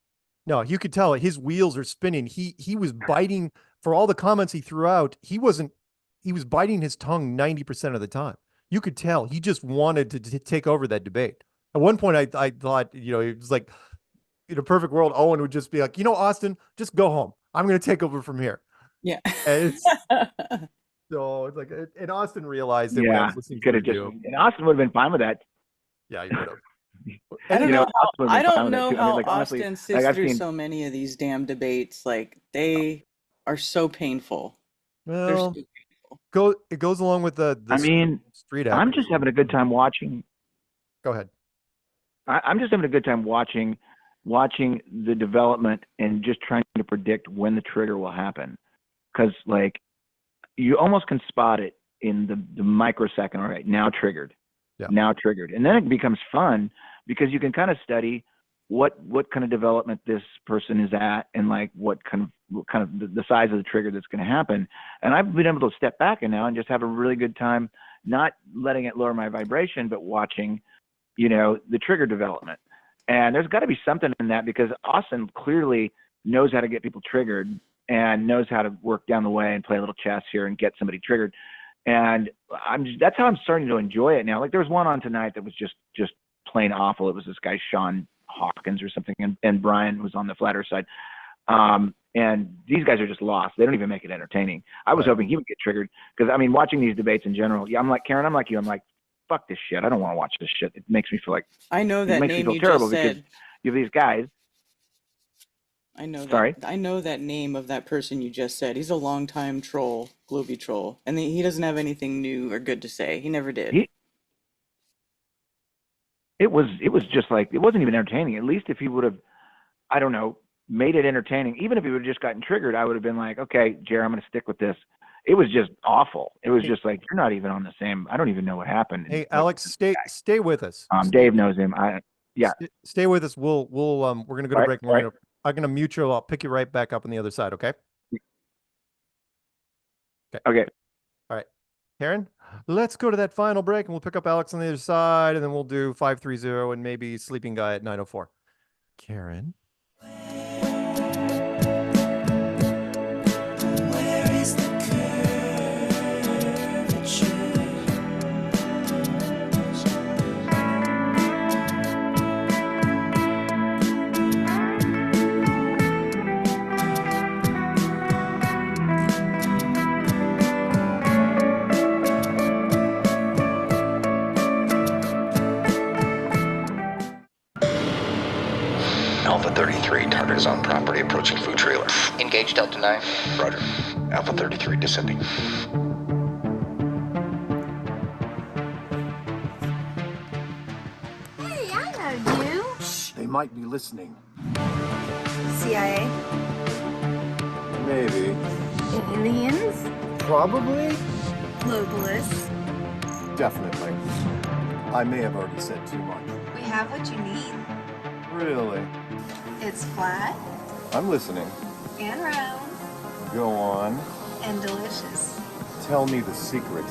No, you could tell his wheels are spinning. He was biting for all the comments he threw out, he was biting his tongue 90% of the time. You could tell he just wanted to take over that debate. At one point, I thought, it was like, in a perfect world, Owen would just be like, Austin, just go home. I'm going to take over from here. Yeah. And so it's like, and Austin realized that when I was listening to you. And Austin would have been fine with that. Yeah, he would have. I don't know I how honestly, Austin sits through so many of these damn debates. Like, they are so painful. Well, it goes along with the street actors. I'm just having a good time watching. Go ahead. I'm just having a good time watching the development and just trying to predict when the trigger will happen. Because, like, you almost can spot it in the microsecond. All right, now triggered. Yeah. Now triggered. And then it becomes fun because you can kind of study what kind of development this person is at and like what kind of the size of the trigger that's going to happen. And I've been able to step back and just have a really good time, not letting it lower my vibration, but watching, the trigger development. And there's got to be something in that because Austin clearly knows how to get people triggered and knows how to work down the way and play a little chess here and get somebody triggered. And that's how I'm starting to enjoy it now. Like there was one on tonight that was just plain awful. It was this guy, Sean Hawkins or something. And Brian was on the flat earth side. And these guys are just lost. They don't even make it entertaining. I was hoping he would get triggered because, watching these debates in general, I'm like, Karen, I'm like you. I'm like, fuck this shit. I don't want to watch this shit. It makes me feel like I know that makes me name feel you terrible just said. because you have these guys. I know that. Sorry? I know that name of that person you just said. He's a longtime troll, Globy troll, and he doesn't have anything new or good to say. He never did. It was just like, it wasn't even entertaining. At least if he would have, I don't know, made it entertaining. Even if he would have just gotten triggered, I would have been like, okay, Jerry, I'm going to stick with this. It was just awful. It was just like, you're not even on the same. I don't even know what happened. Hey, Alex, stay with us. Dave knows him. Stay with us. We're going to go to break. I'm going to mute you. I'll pick you right back up on the other side. Okay. Okay. All right. Karen, let's go to that final break and we'll pick up Alex on the other side and then we'll do 530 and maybe Sleeping Guy at 904. Karen. Where is the Alpha 33, target is on property, approaching food trailer. Engage Delta 9. Roger. Alpha 33 descending. Hey, I know you. They might be listening. CIA? Maybe. Aliens? Probably. Globalists? Definitely. I may have already said too much. We have what you need. Really? It's flat I'm listening. and round Go on. and delicious. Tell me the secret.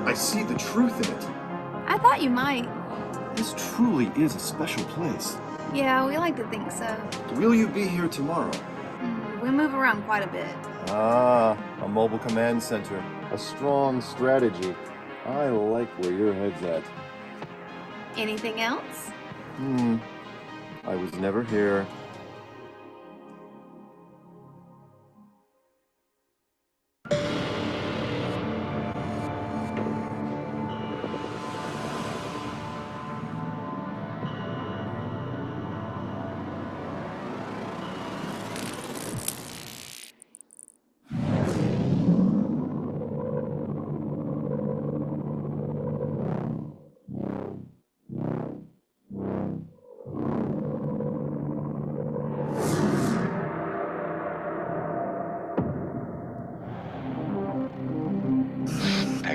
I see the truth in it. I thought you might. This truly is a special place. Yeah, we like to think so. Will you be here tomorrow? We move around quite a bit. Ah, a mobile command center. A strong strategy. I like where your head's at. Anything else? I was never here.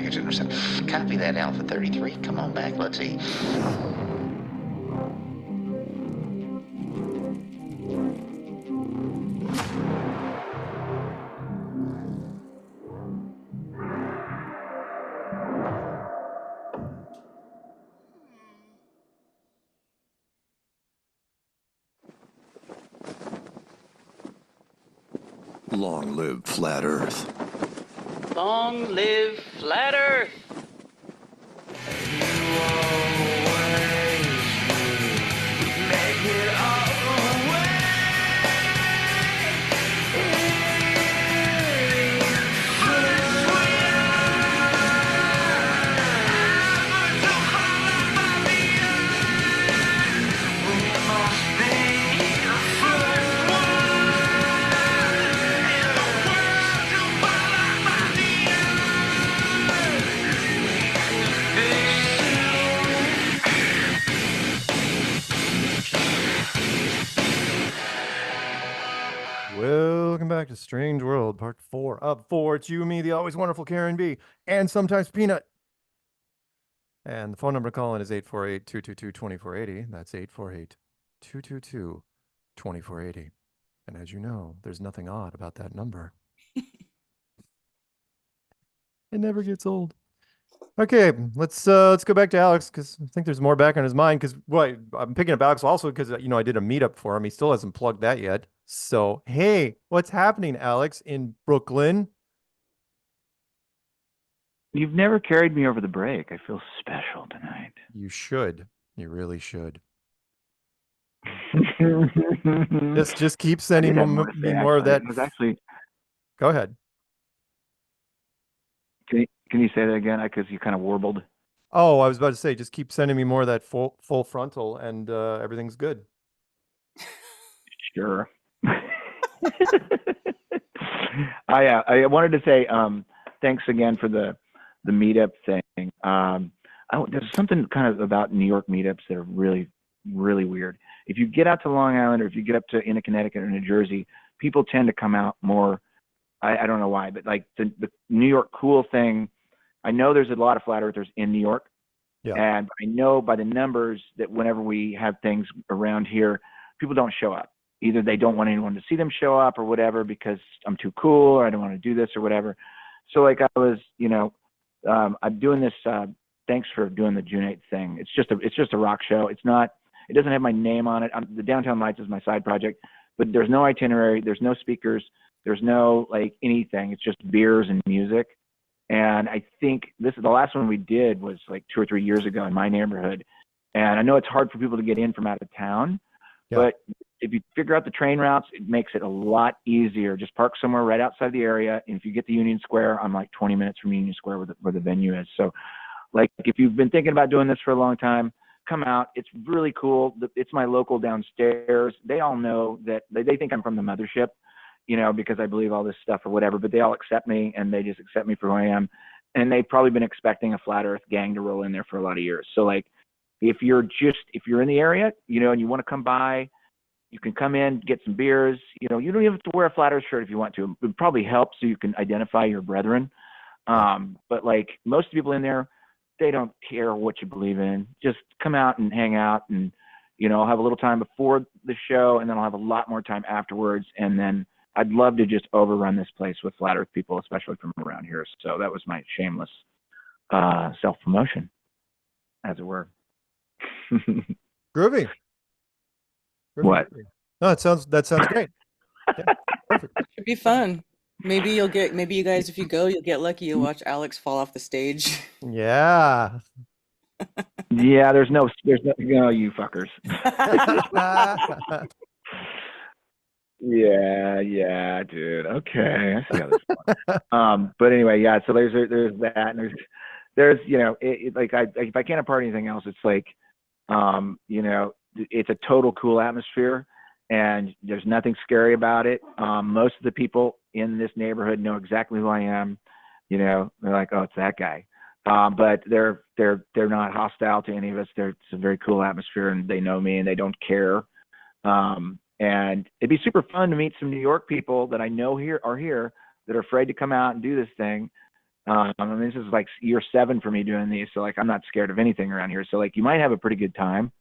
package intercept. Copy that, Alpha 33. Come on back, let's eat. Long live Flat Earth. Long live Flat Earth! Welcome back to Strange World, part 4 of 4. It's you, me, the always wonderful Karen B, and sometimes Peanut. And the phone number to call in is 848-222-2480. That's 848-222-2480. And as you know, there's nothing odd about that number. It never gets old. Okay, let's go back to Alex, because I think there's more back on his mind. Because I'm picking up Alex also because I did a meetup for him. He still hasn't plugged that yet. So hey, what's happening, Alex, in Brooklyn? You've never carried me over the break. I feel special tonight. You should. You really should. just keep sending me more of that. It was actually. Go ahead. Can you say that again? Because you kind of warbled. Oh, I was about to say, just keep sending me more of that full frontal, and everything's good. Sure. I wanted to say thanks again for the meetup thing. There's something kind of about New York meetups that are really, really weird. If you get out to Long Island, or if you get up to into Connecticut or New Jersey, people tend to come out more. I don't know why, but like the New York cool thing, I know there's a lot of flat earthers in New York. Yeah. And I know by the numbers that whenever we have things around here, people don't show up. Either they don't want anyone to see them show up or whatever, because I'm too cool, or I don't want to do this or whatever. So like I was, I'm doing this, thanks for doing the June 8th thing. It's just a rock show. It doesn't have my name on it. The Downtown Lights is my side project, but there's no itinerary. There's no speakers. There's no like anything. It's just beers and music. And I think the last one we did was like 2 or 3 years ago in my neighborhood. And I know it's hard for people to get in from out of town, but if you figure out the train routes, it makes it a lot easier. Just park somewhere right outside the area. And if you get to Union Square, I'm like 20 minutes from Union Square where the venue is. So like if you've been thinking about doing this for a long time, come out. It's really cool. It's my local downstairs. They all know that they think I'm from the mothership, because I believe all this stuff or whatever, but they all accept me, and they just accept me for who I am. And they've probably been expecting a flat earth gang to roll in there for a lot of years. So like, if you're in the area, and you want to come by, you can come in, get some beers. You don't even have to wear a flat earth shirt if you want to. It would probably help so you can identify your brethren. But like most people in there, they don't care what you believe in. Just come out and hang out, and I'll have a little time before the show, and then I'll have a lot more time afterwards. And then I'd love to just overrun this place with flat earth people, especially from around here. So that was my shameless self-promotion, as it were. Groovy. What? No, that sounds great. Yeah, perfect. It'd be fun. Maybe you guys, if you go, you'll get lucky. You'll watch Alex fall off the stage. Yeah. Yeah, there's no, you fuckers. Yeah, dude. Okay, I see how this works. But anyway, yeah. So there's that, and there's if I can't impart anything else, it's like, it's a total cool atmosphere, and there's nothing scary about it. Most of the people in this neighborhood know exactly who I am. They're like, oh, it's that guy. But they're not hostile to any of us. It's a very cool atmosphere, and they know me, and they don't care. And it'd be super fun to meet some New York people that I know are here that are afraid to come out and do this thing. I mean, this is like year 7 for me doing these, so like I'm not scared of anything around here. So like you might have a pretty good time,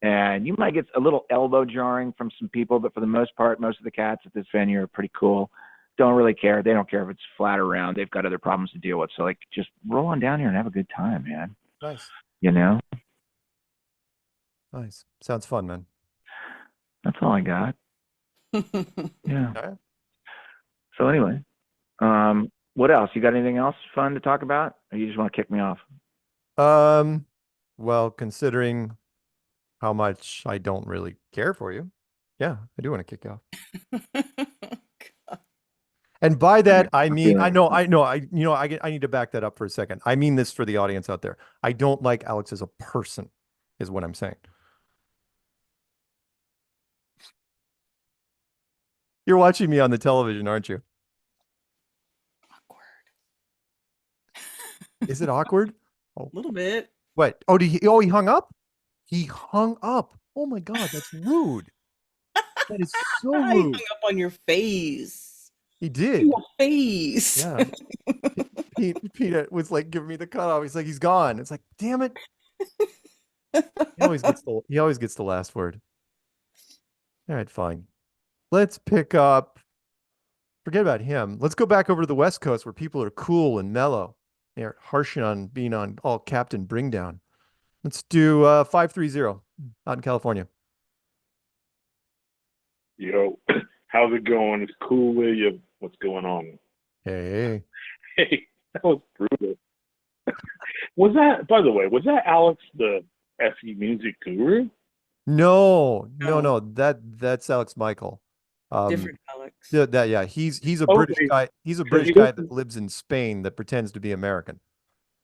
and you might get a little elbow jarring from some people, but for the most part, most of the cats at this venue are pretty cool. Don't really care. They don't care if it's flat or round. They've got other problems to deal with. So like, just roll on down here and have a good time, man. Nice. You know? Nice. Sounds fun, man. That's all I got. Yeah. All right. So anyway, what else? You got anything else fun to talk about, or you just want to kick me off? Well, considering how much I don't really care for you, yeah, I do want to kick you off. And by that, I mean, I need to back that up for a second. I mean this for the audience out there. I don't like Alex as a person, is what I'm saying. You're watching me on the television, aren't you? Is it awkward? A little bit. What? Oh, he hung up? He hung up. Oh my God, that's rude. That is so rude. He hung up on your face. He did. Your face. Yeah. Peter was like giving me the cutoff. He's like, he's gone. It's like, damn it. He always gets the last word. All right, fine. Let's pick up. Forget about him. Let's go back over to the West Coast where people are cool and mellow. They're harshing on being on all Captain Bring Down. Let's do 530 out in California. Yo, how's it going? It's cool with you. What's going on? Hey. Hey, that was brutal. Was that, by the way, was that Alex, the FE music guru? No. That's Alex Michael. Different Alex. Yeah, he's a British guy. He's a British guy that lives in Spain that pretends to be American.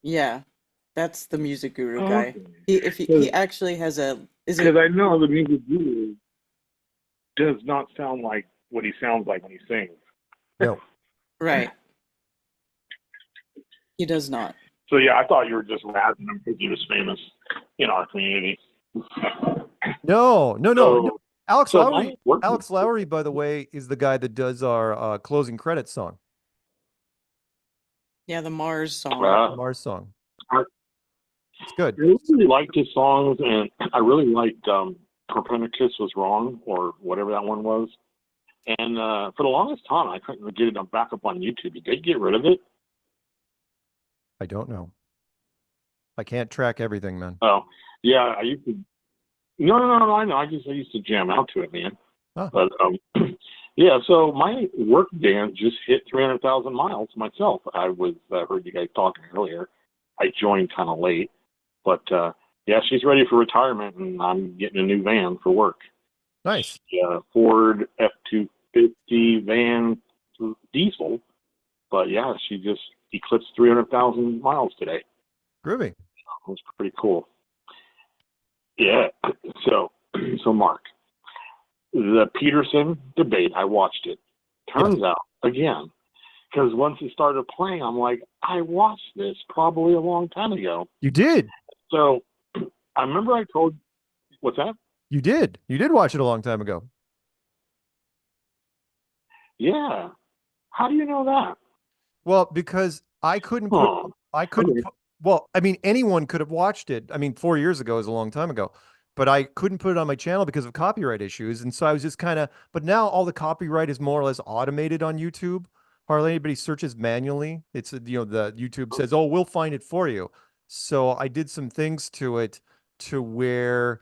Yeah, that's the music guru guy. He actually has a. Because I know the music guru does not sound like what he sounds like when he sings. No. Right. He does not. So yeah, I thought you were just razzing him because he was famous in our community. No. Alex so Lowry. Alex Lowry, by the way, is the guy that does our closing credits song. Yeah, the Mars song. Mars song. It's good. I really liked his songs, and I really liked Copernicus Was Wrong, or whatever that one was. And for the longest time, I couldn't get it back up on YouTube. Did they get rid of it? I don't know. I can't track everything, man. Oh, yeah, I used to. No, I know. I used to jam out to it, man. Oh. But yeah. So my work band just hit 300,000 miles myself. I heard you guys talking earlier. I joined kind of late, but yeah, she's ready for retirement, and I'm getting a new van for work. Nice. Yeah, Ford F-250 van diesel, but yeah, she just eclipsed 300,000 miles today. Groovy. It was pretty cool. Yeah. So Mark, the Peterson debate, I watched it. Turns out, again, because once it started playing, I'm like, I watched this probably a long time ago. You did. So I remember I told, what's that? You did watch it a long time ago. Yeah. How do you know that? Well, because I couldn't well, I mean, anyone could have watched it. I mean, 4 years ago is a long time ago, but I couldn't put it on my channel because of copyright issues. And so I was just but now all the copyright is more or less automated on YouTube. Hardly anybody searches manually. It's, the YouTube says, oh, we'll find it for you. So I did some things to it to where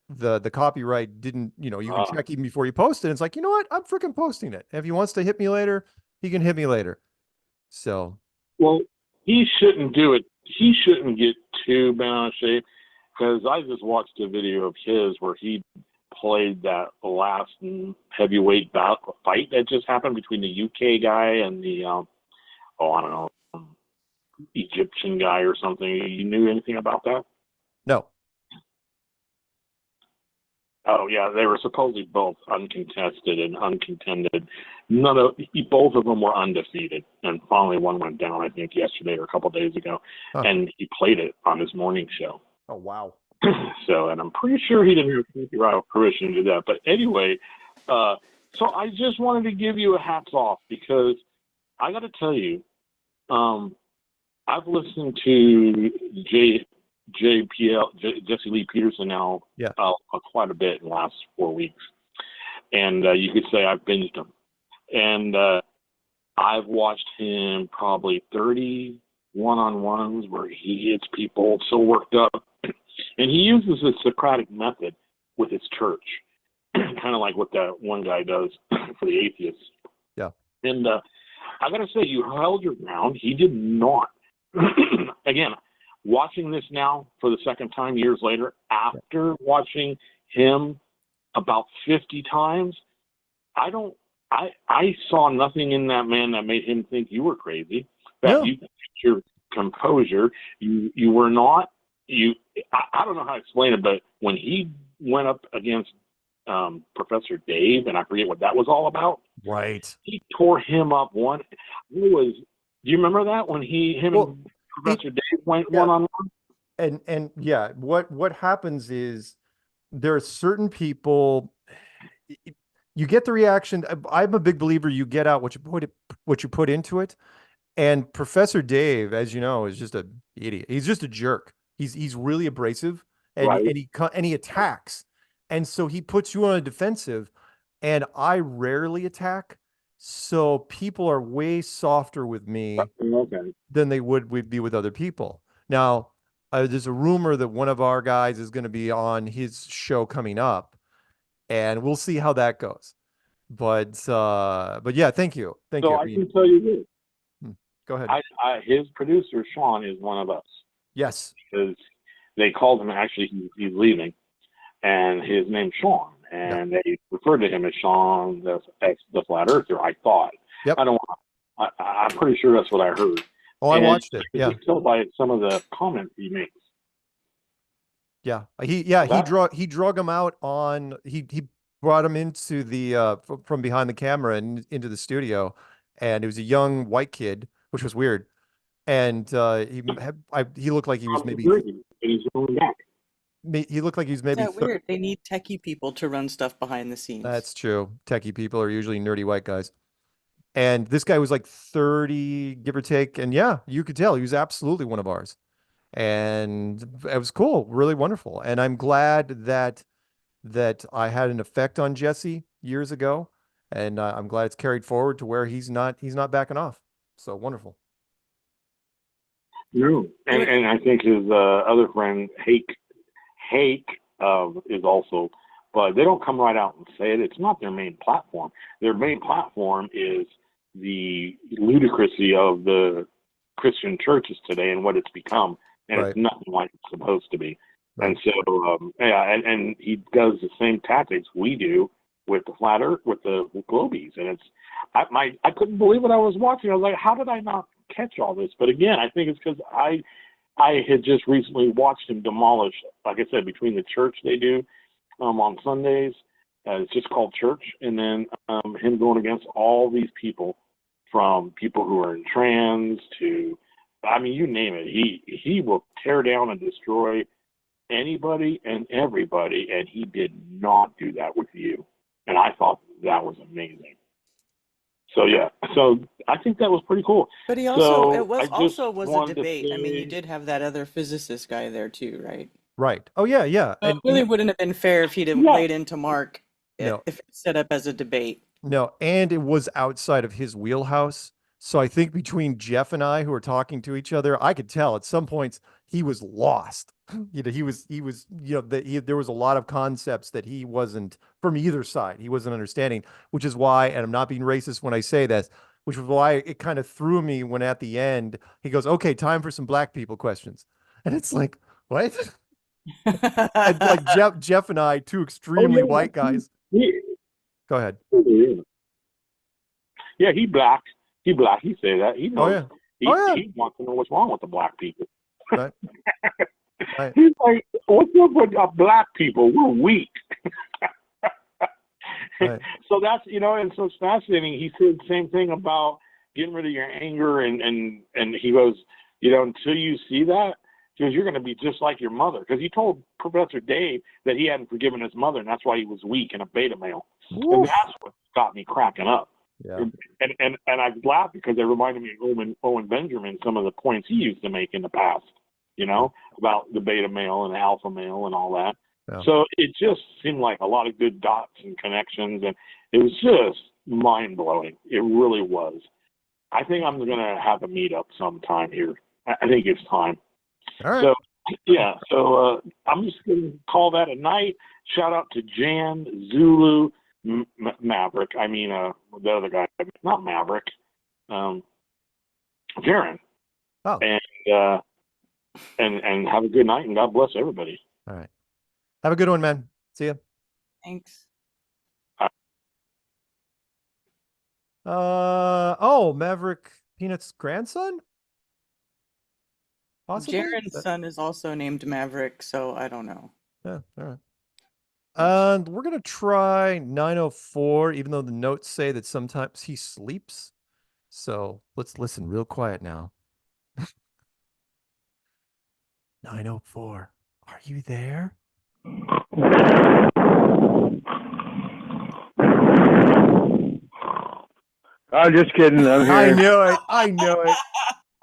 the copyright didn't, you can check even before you post it. It's like, you know what? I'm freaking posting it. If he wants to hit me later, he can hit me later. So. Well, he shouldn't do it. He shouldn't get too bent out of shape, because I just watched a video of his where he played that last heavyweight fight that just happened between the UK guy and the, I don't know, Egyptian guy or something. You knew anything about that? No. Oh, yeah, they were supposedly both uncontested and uncontended. Both of them were undefeated, and finally one went down, I think, yesterday or a couple of days ago, and he played it on his morning show. Oh, wow. So, and I'm pretty sure he didn't have copyright permission to do that. But anyway, so I just wanted to give you a hats off, because I got to tell you, I've listened to Jesse Lee Peterson now quite a bit in the last 4 weeks. And you could say I've binged him. And I've watched him probably 30 one-on-ones where he gets people so worked up. And he uses the Socratic method with his church, kind of like what that one guy does for the atheists. Yeah. And I got to say, you held your ground. He did not. Again, watching this now for the second time years later, after watching him about 50 times, I saw nothing in that man that made him think you were crazy. That you kept your composure. You were not. I don't know how to explain it, but when he went up against Professor Dave, and I forget what that was all about. Right. He tore him up one. Do you remember that when and Professor Dave went one-on-one? And yeah, what happens is there are certain people. You get the reaction. I'm a big believer. You get out what you put into it. And Professor Dave, as you know, is just an idiot. He's just a jerk. He's really abrasive, and he attacks, and so he puts you on a defensive. And I rarely attack, so people are way softer with me than they would be with other people. Now, there's a rumor that one of our guys is going to be on his show coming up, and we'll see how that goes. But yeah, thank you. I can tell you this. Go ahead. His producer Sean is one of us. Yes, because they called him. Actually, he's leaving, and his name's Sean, and they referred to him as Sean, the flat earther. I thought. Yep. I'm pretty sure that's what I heard. Oh, I watched it. Yeah. You can tell by some of the comments he makes. Yeah. He drug him out on. He brought him into the from behind the camera and into the studio, and it was a young white kid, which was weird. And he looked like he was maybe. He looked like he was maybe. Is that weird? They need techie people to run stuff behind the scenes. That's true. Techie people are usually nerdy white guys. And this guy was like 30, give or take. And yeah, you could tell he was absolutely one of ours. And it was cool, really wonderful. And I'm glad that I had an effect on Jesse years ago. And I'm glad it's carried forward to where he's not backing off. So wonderful. No, and I think his other friend Hake is also, but they don't come right out and say it. It's not their main platform. Their main platform is the ludicrousy of the Christian churches today and what it's become, and it's nothing like it's supposed to be. Right. And so, and he does the same tactics we do with the flat earth, with the globies, and I couldn't believe what I was watching. I was like, how did I not catch all this? But again, I think it's because I had just recently watched him demolish, like I said, between the church they do on Sundays. It's just called church, and then him going against all these people, from people who are in trans to, I mean, you name it. He will tear down and destroy anybody and everybody, and he did not do that with you. And I thought that was amazing. So yeah, so I think that was pretty cool. But he also it was a debate. I mean, you did have that other physicist guy there too, right? Right. Oh yeah, yeah. So it really wouldn't have been fair if he'd have laid into Mark if it's set up as a debate. No, and it was outside of his wheelhouse. So I think between Jeff and I, who were talking to each other, I could tell at some points he was lost. He was, there was a lot of concepts that he wasn't, from either side, he wasn't understanding, which is why, and I'm not being racist when I say this, which was why it kind of threw me when at the end, he goes, okay, time for some black people questions. And it's like, what? And like Jeff and I, two extremely white guys. Go ahead. Yeah, he black. He say that. He knows. He wants to know what's wrong with the black people. Right. Right. He's like, what's up with black people? We're weak. Right. So that's, and so it's fascinating. He said the same thing about getting rid of your anger, and he goes, until you see that, because you're going to be just like your mother. Because he told Professor Dave that he hadn't forgiven his mother, and that's why he was weak and a beta male. Oof. And that's what got me cracking up. Yeah. And I laugh because it reminded me of Owen Benjamin, some of the points he used to make in the past, about the beta male and the alpha male and all that. Yeah. So it just seemed like a lot of good dots and connections, and it was just mind blowing. It really was. I think I'm going to have a meetup sometime here. I think it's time. All right. So, yeah. So I'm just going to call that a night. Shout out to Jan, Zulu, Maverick. I mean, the other guy, not Maverick, Jaron. Oh. And have a good night, and God bless everybody. All right. Have a good one, man. See ya. Thanks. Maverick Peanut's grandson? Possibly? Jaren's son is also named Maverick, so I don't know. Yeah, all right. And we're going to try 904, even though the notes say that sometimes he sleeps. So let's listen real quiet now. 904, are you there? I'm just kidding. I'm here. I knew it. I knew it.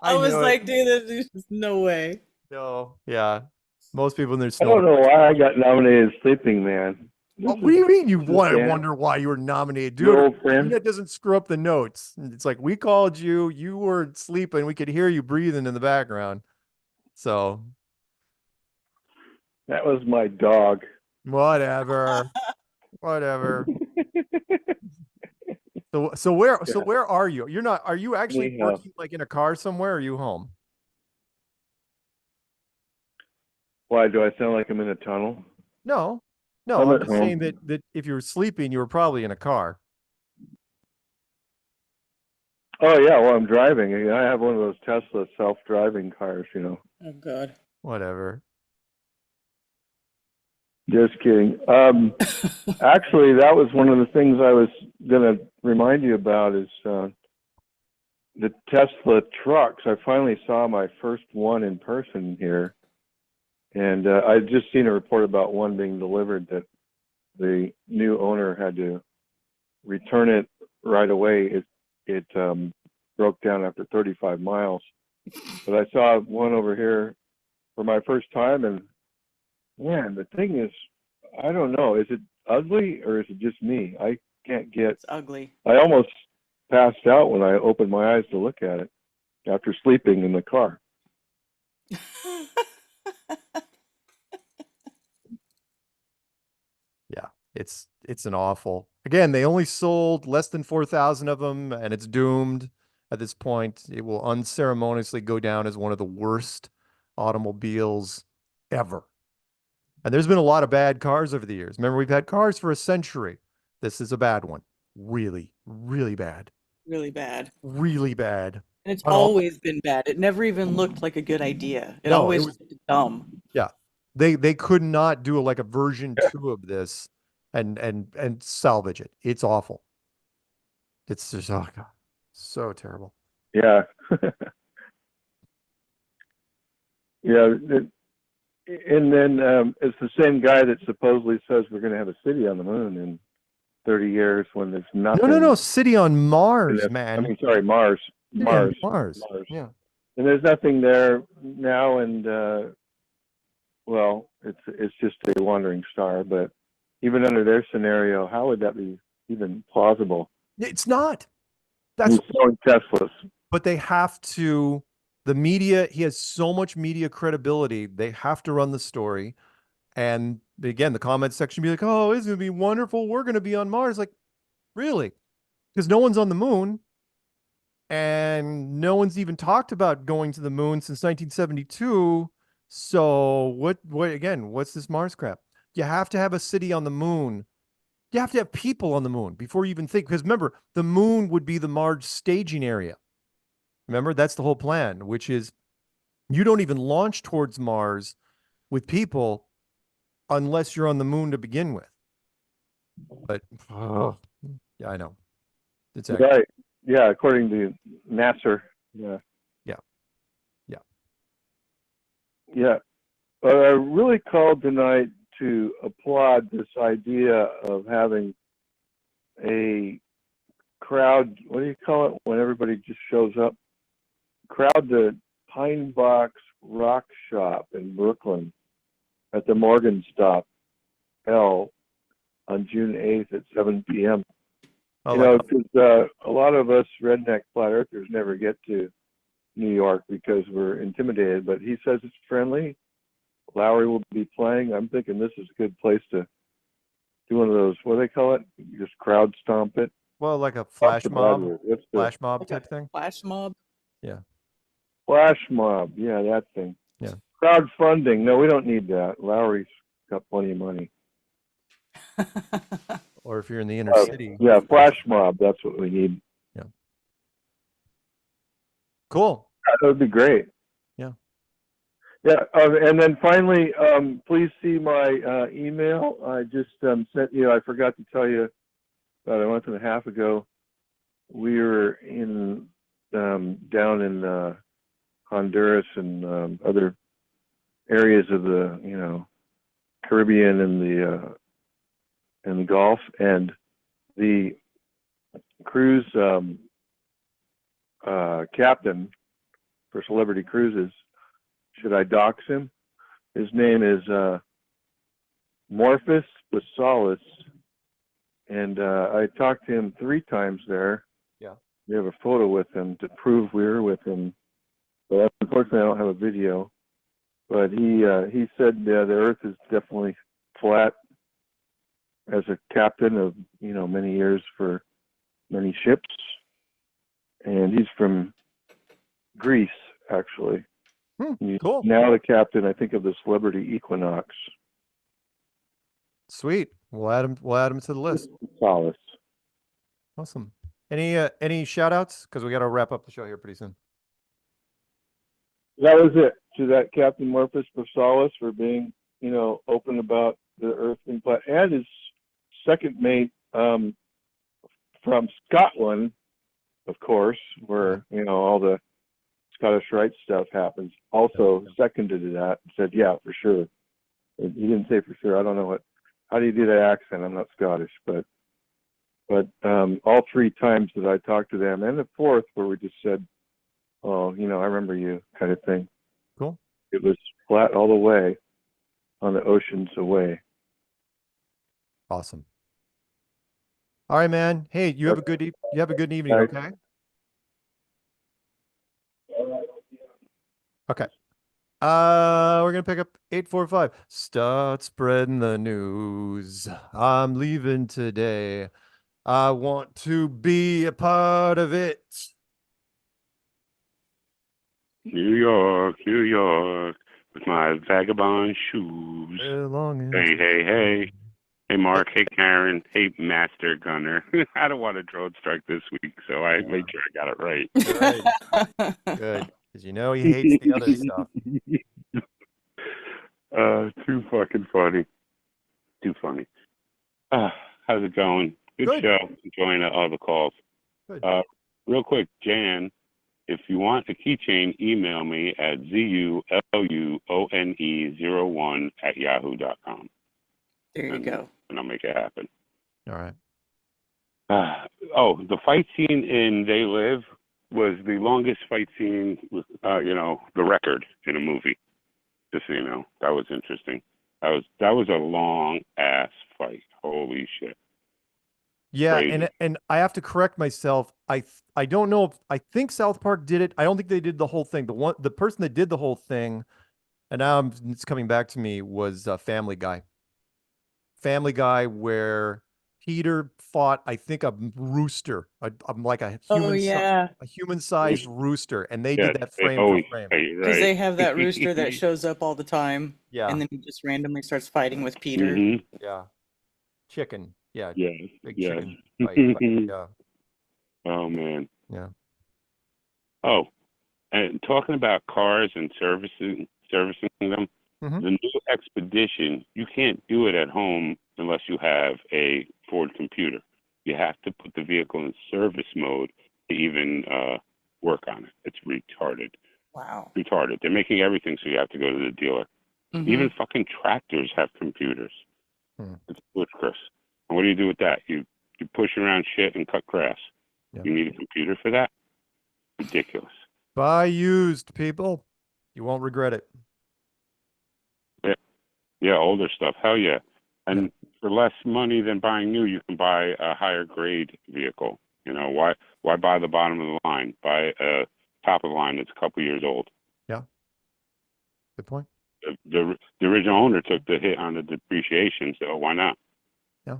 I was knew like, it. dude, there's no way. No, yeah. Most people in their I don't know why I got nominated as Sleeping Man. What do you mean you wonder why you were nominated? Your Dude, old friend. that doesn't screw up the notes. It's like, we called you, you were sleeping, we could hear you breathing in the background. So. That was my dog. Whatever. Whatever. So where are you? Are you actually working like in a car somewhere, or are you home? Why, do I sound like I'm in a tunnel? No, I'm I'm at just home. saying that if you were sleeping, you were probably in a car. Oh, yeah, well, I'm driving. I have one of those Tesla self-driving cars, Oh, God. Whatever. Just kidding. Actually, that was one of the things I was going to remind you about is the Tesla trucks. I finally saw my first one in person here. And I'd just seen a report about one being delivered that the new owner had to return it right away. It broke down after 35 miles. But I saw one over here for my first time, and man, the thing is, I don't know, is it ugly or is it just me? I can't get. It's ugly. I almost passed out when I opened my eyes to look at it after sleeping in the car. Yeah, it's an awful. Again, they only sold less than 4,000 of them, and it's doomed at this point. It will unceremoniously go down as one of the worst automobiles ever. And there's been a lot of bad cars over the years. Remember, we've had cars for a century. This is a bad one. Really, really bad. Really bad. Really bad. And it's always been bad. It never even looked like a good idea. It always was dumb. Yeah. They could not do like a version 2 of this and salvage it. It's awful. It's just, oh God, so terrible. Yeah. Yeah. And then it's the same guy that supposedly says we're going to have a city on the moon in 30 years when there's nothing. No, city on Mars, man. I mean, sorry, Mars. Mars. Yeah. And there's nothing there now, and well, it's just a wandering star. But even under their scenario, how would that be even plausible? It's not. That's showing Teslas. But they have to. The media, he has so much media credibility. They have to run the story. And again, the comment section be like, oh, it's going to be wonderful. We're going to be on Mars. Like, really? Because no one's on the moon. And no one's even talked about going to the moon since 1972. So what again, what's this Mars crap? You have to have a city on the moon. You have to have people on the moon before you even think. Because remember, the moon would be the Mars staging area. Remember, that's the whole plan, which is you don't even launch towards Mars with people unless you're on the moon to begin with. But, yeah, I know. It's right. Yeah, according to NASA. Yeah. Yeah. Yeah. Yeah. But I really called tonight to applaud this idea of having a crowd, what do you call it when everybody just shows up? Crowd the Pine Box Rock Shop in Brooklyn at the Morgan Stop L on June 8th at 7 p.m. Oh, You know, because a lot of us redneck flat earthers never get to New York because we're intimidated, but he says it's friendly. Lowry will be playing. I'm thinking this is a good place to do one of those, what do they call it? Just crowd stomp it. Well, like a flash mob, What's the flash mob type thing. Flash mob. Yeah. flash mob? Yeah, that thing. Yeah. Crowdfunding. No, we don't need that. Lowry's got plenty of money. Or if you're in the inner city. Yeah, flash mob. That's what we need. Yeah. Cool. That would be great. Yeah. Yeah, and then finally, please see my email. I just sent you. I forgot to tell you about a month and a half ago. We were in down in Honduras and other areas of the Caribbean and the Gulf, and the cruise captain for Celebrity Cruises. Should I dox him? His name is Morphus Basalis, and I talked to him 3 times there. Yeah. We have a photo with him to prove we were with him, but unfortunately I don't have a video. But he said the Earth is definitely flat. As a captain of many years for many ships, and he's from Greece actually. Cool. Now the captain, I think, of the Celebrity Equinox. Sweet. We'll add him to the list. Solace. Awesome. Any shout outs? Because we got to wrap up the show here pretty soon. That was it. To that Captain Morphus Basalis for being, open about the Earth being flat, and his second mate from Scotland, of course, where all the Scottish Rite stuff happens, also seconded to that and said, yeah, for sure. He didn't say for sure. I don't know how do you do that accent? I'm not Scottish, but all 3 times that I talked to them, and the 4th where we just said, oh, I remember you, kind of thing. Cool. It was flat all the way on the oceans away. Awesome. All right, man. Hey, you have a good evening, okay? Okay. We're gonna pick up 845. Start spreading the news. I'm leaving today. I want to be a part of it. New York, with my vagabond shoes. Hey. Hey, Mark. Hey, Karen. Hey, Master Gunner. I don't want to drone strike this week, so I made sure I got it right. Good. Because he hates the other stuff. Too fucking funny. Too funny. How's it going? Good show. Enjoying all the calls. Good. Real quick, Jan, if you want a keychain, email me at zulune01@yahoo.com. There you go. And I'll make it happen. All right. The fight scene in They Live was the longest fight scene with, the record in a movie. Just so you know, that was interesting. That was a long ass fight. Holy shit. Yeah, Crazy. and I have to correct myself. I don't know I think South Park did it. I don't think they did the whole thing. The person that did the whole thing, and now it's coming back to me, was Family Guy. Family Guy, where Peter fought, I think, a rooster, like a human-sized rooster, and they did that frame for frame. Because they have that rooster that shows up all the time, and then he just randomly starts fighting with Peter. Mm-hmm. Yeah, chicken. Yeah, big yes. chicken fight. Yeah. Oh man. Yeah. Oh, and talking about cars and servicing them. Mm-hmm. The new Expedition, you can't do it at home unless you have a Ford computer. You have to put the vehicle in service mode to even work on it. It's retarded. Wow. Retarded. They're making everything so you have to go to the dealer. Mm-hmm. Even fucking tractors have computers. It's ludicrous. And what do you do with that? You push around shit and cut grass. Yeah. You need a computer for that? Ridiculous. Buy used, people. You won't regret it. Yeah, older stuff. Hell yeah. And for less money than buying new, you can buy a higher grade vehicle. You know, why buy the bottom of the line? Buy a top of the line that's a couple years old. Yeah. Good point. The original owner took the hit on the depreciation, so why not? Yeah.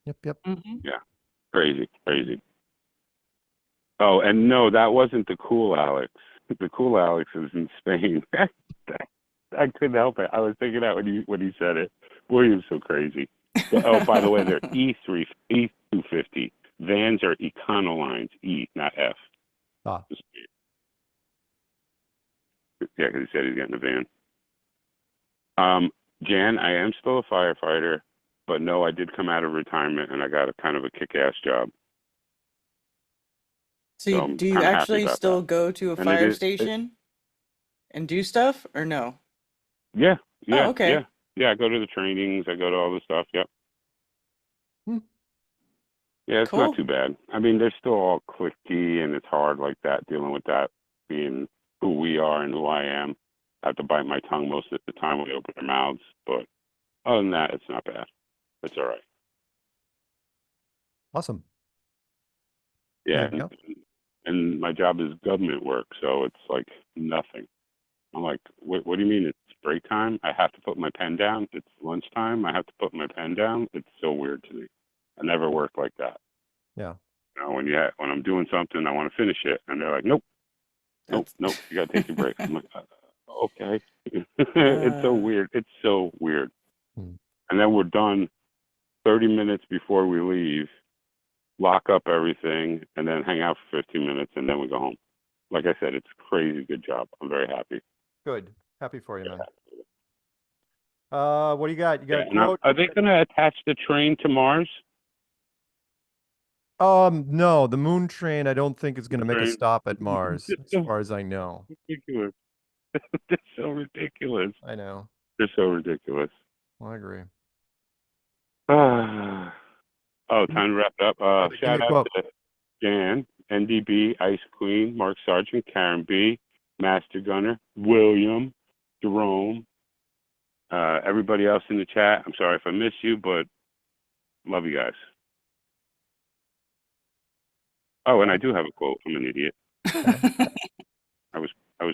Yep. Yeah. Crazy. Oh, and no, that wasn't the cool Alex. The cool Alex was in Spain. I couldn't help it. I was thinking that when he said it. William's so crazy. Oh, by the way, they're E250. Vans are Econolines, E, not F. Ah. Yeah, because he said he's getting a van. Jan, I am still a firefighter, but no, I did come out of retirement and I got a kind of a kick-ass job. So do you actually still go to a fire station and do stuff, or no? Yeah. Oh, okay. Yeah, I go to the trainings. I go to all the stuff. Yep. Yeah, it's not too bad. I mean, they're still all cliquey, and it's hard like that, dealing with that, being who we are and who I am. I have to bite my tongue most of the time when they open their mouths. But other than that, it's not bad. It's all right. Awesome. Yeah. And my job is government work, so it's like nothing. I'm like, what do you mean it's break time? I have to put my pen down. It's lunchtime. I have to put my pen down. It's so weird to me. I never worked like that. Yeah. You know, when I'm doing something, I want to finish it, and they're like, nope, you got to take your break. I'm like, okay. It's so weird. It's so weird. And then we're done 30 minutes before we leave, lock up everything, and then hang out for 15 minutes, and then we go home. Like I said, it's a crazy good job. I'm very happy. Good. Happy for you, man. What do you got? You got a quote? Are they going to attach the train to Mars? No, the moon train I don't think is going to make a stop at Mars, as far as I know. Ridiculous. They're so ridiculous. I know. They're so ridiculous. I agree. Time to wrap it up. Shout out to Jan, NDB, Ice Queen, Mark Sargent, Karen B, Master Gunner, William, Jerome, everybody else in the chat. I'm sorry if I missed you, but love you guys. Oh, and I do have a quote. I'm an idiot. I was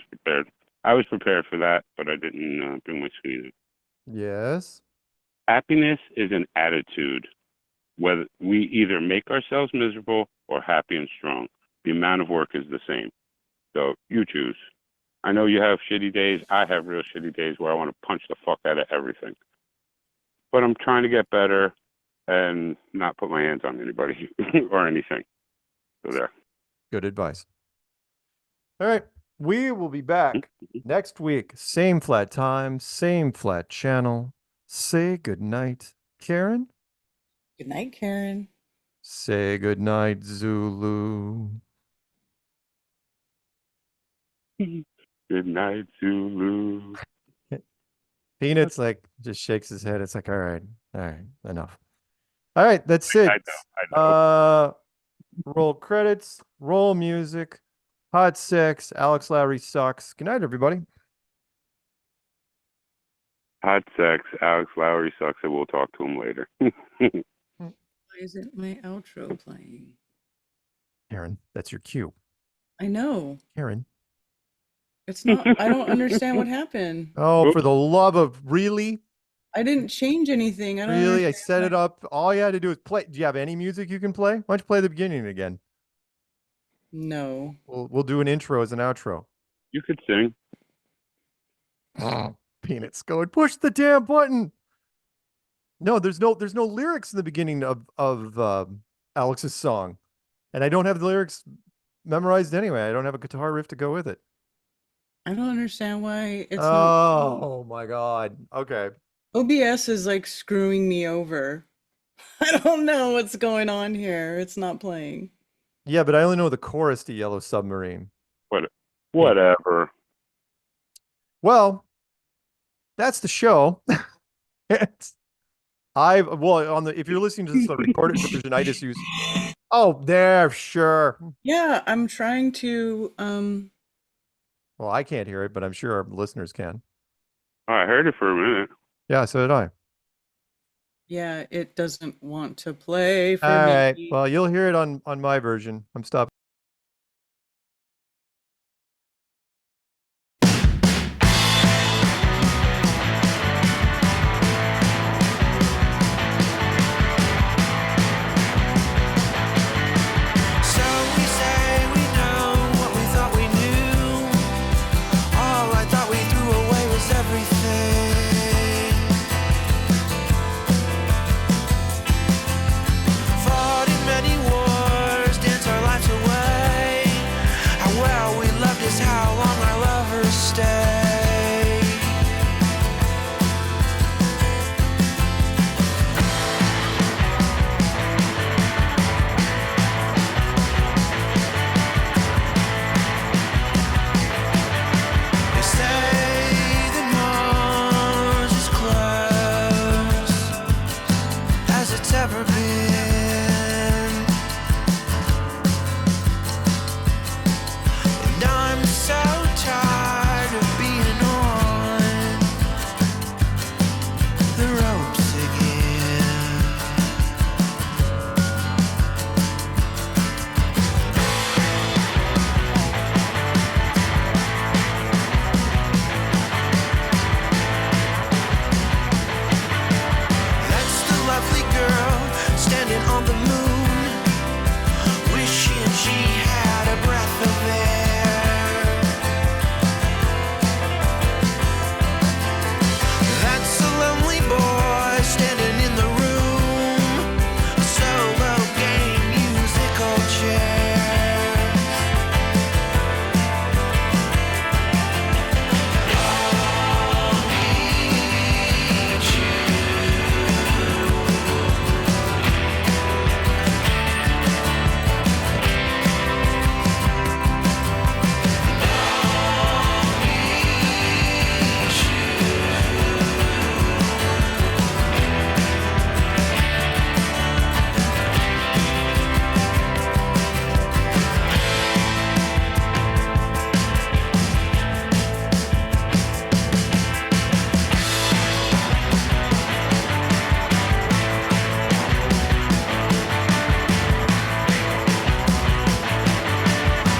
prepared. I was prepared for that, but I didn't bring my screen in. Yes. Happiness is an attitude. Whether we either make ourselves miserable or happy and strong, the amount of work is the same. So you choose. I know you have shitty days. I have real shitty days where I want to punch the fuck out of everything. But I'm trying to get better and not put my hands on anybody or anything. So there. Good advice. All right. We will be back next week. Same flat time, same flat channel. Say good night, Karen. Good night, Karen. Say good night, Zulu. Good night, Zulu. Peanuts just shakes his head. It's like, all right, enough. All right, that's it. I know. Roll credits, roll music, hot sex, Alex Lowry sucks. Good night, everybody. Hot sex, Alex Lowry sucks, and we'll talk to him later. Why isn't my outro playing? Karen, that's your cue. I know. Karen. It's not. I don't understand what happened. Oh, for the love of really? I didn't change anything. I don't Really? I set it up. All you had to do is play. Do you have any music you can play? Why don't you play the beginning again? No. We'll do an intro as an outro. You could sing. Peanuts going, push the damn button. No, there's no lyrics in the beginning of Alex's song. And I don't have the lyrics memorized anyway. I don't have a guitar riff to go with it. I don't understand why it's not. Oh my God. Okay. OBS is like screwing me over. I don't know what's going on here. It's not playing. Yeah, but I only know the chorus to Yellow Submarine. Whatever. Well, that's the show. If you're listening to this on the recorded version, I Oh, there, sure. Yeah, I'm trying to Well, I can't hear it, but I'm sure our listeners can. Oh, I heard it for a minute. Yeah, so did I. yeah, it doesn't want to play for All me. right. Well, you'll hear it on my version. I'm stopping. So we say we know what we thought we knew. All I thought we threw away was everything. Fought in many wars, danced our lives away. How well we loved is how long our lovers stay. They say that Mars is close as it's ever been, and I'm so tired of being on the ropes again. That's the lovely girl standing on the moon, wishing she had a breath of air. That's a lonely boy standing in the room, a solo game musical chair. I'll need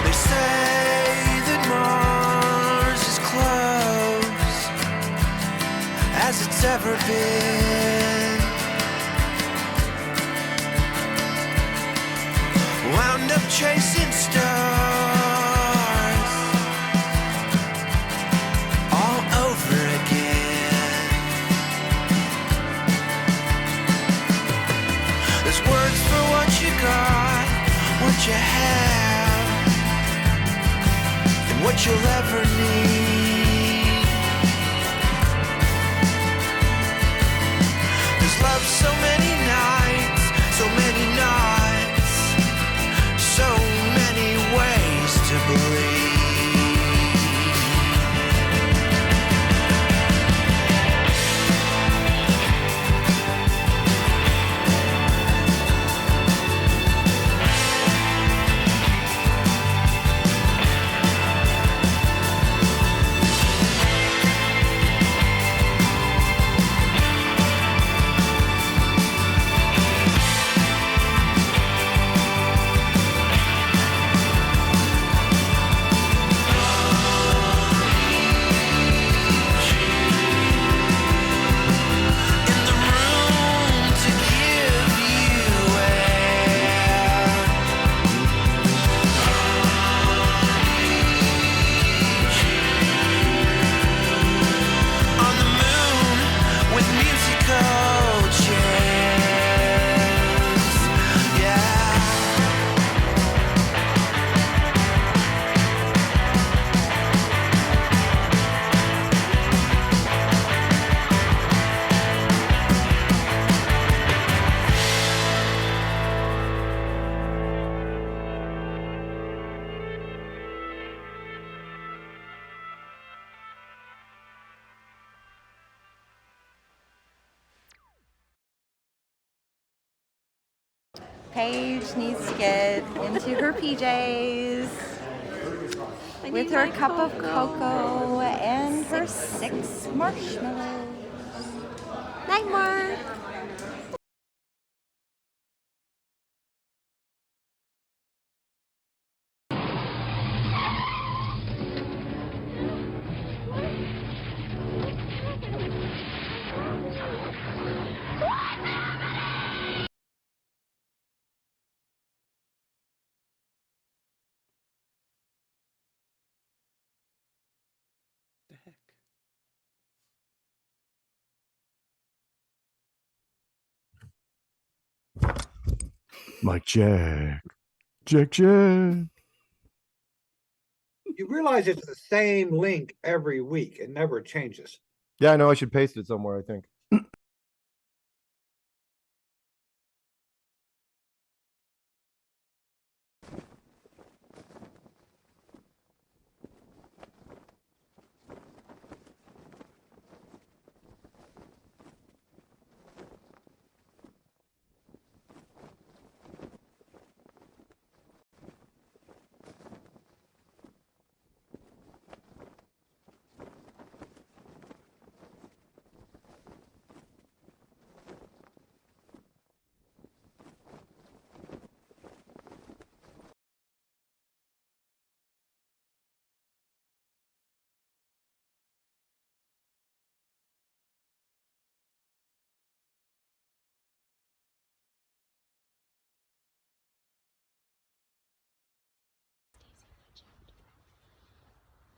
They say that Mars is close as it's ever been. Wound up chasing stars all over again. There's words for what you got, what you have, and what you'll ever need. There's love so many nights, so many nights, so many ways to believe. Paige needs to get into her PJs with her cup of cocoa and her 6 marshmallows. Night, Mark. Mike Jack. Jack. You realize it's the same link every week. It never changes. Yeah, I know. I should paste it somewhere, I think.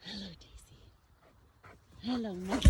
Hello, Daisy. Hello, Mother.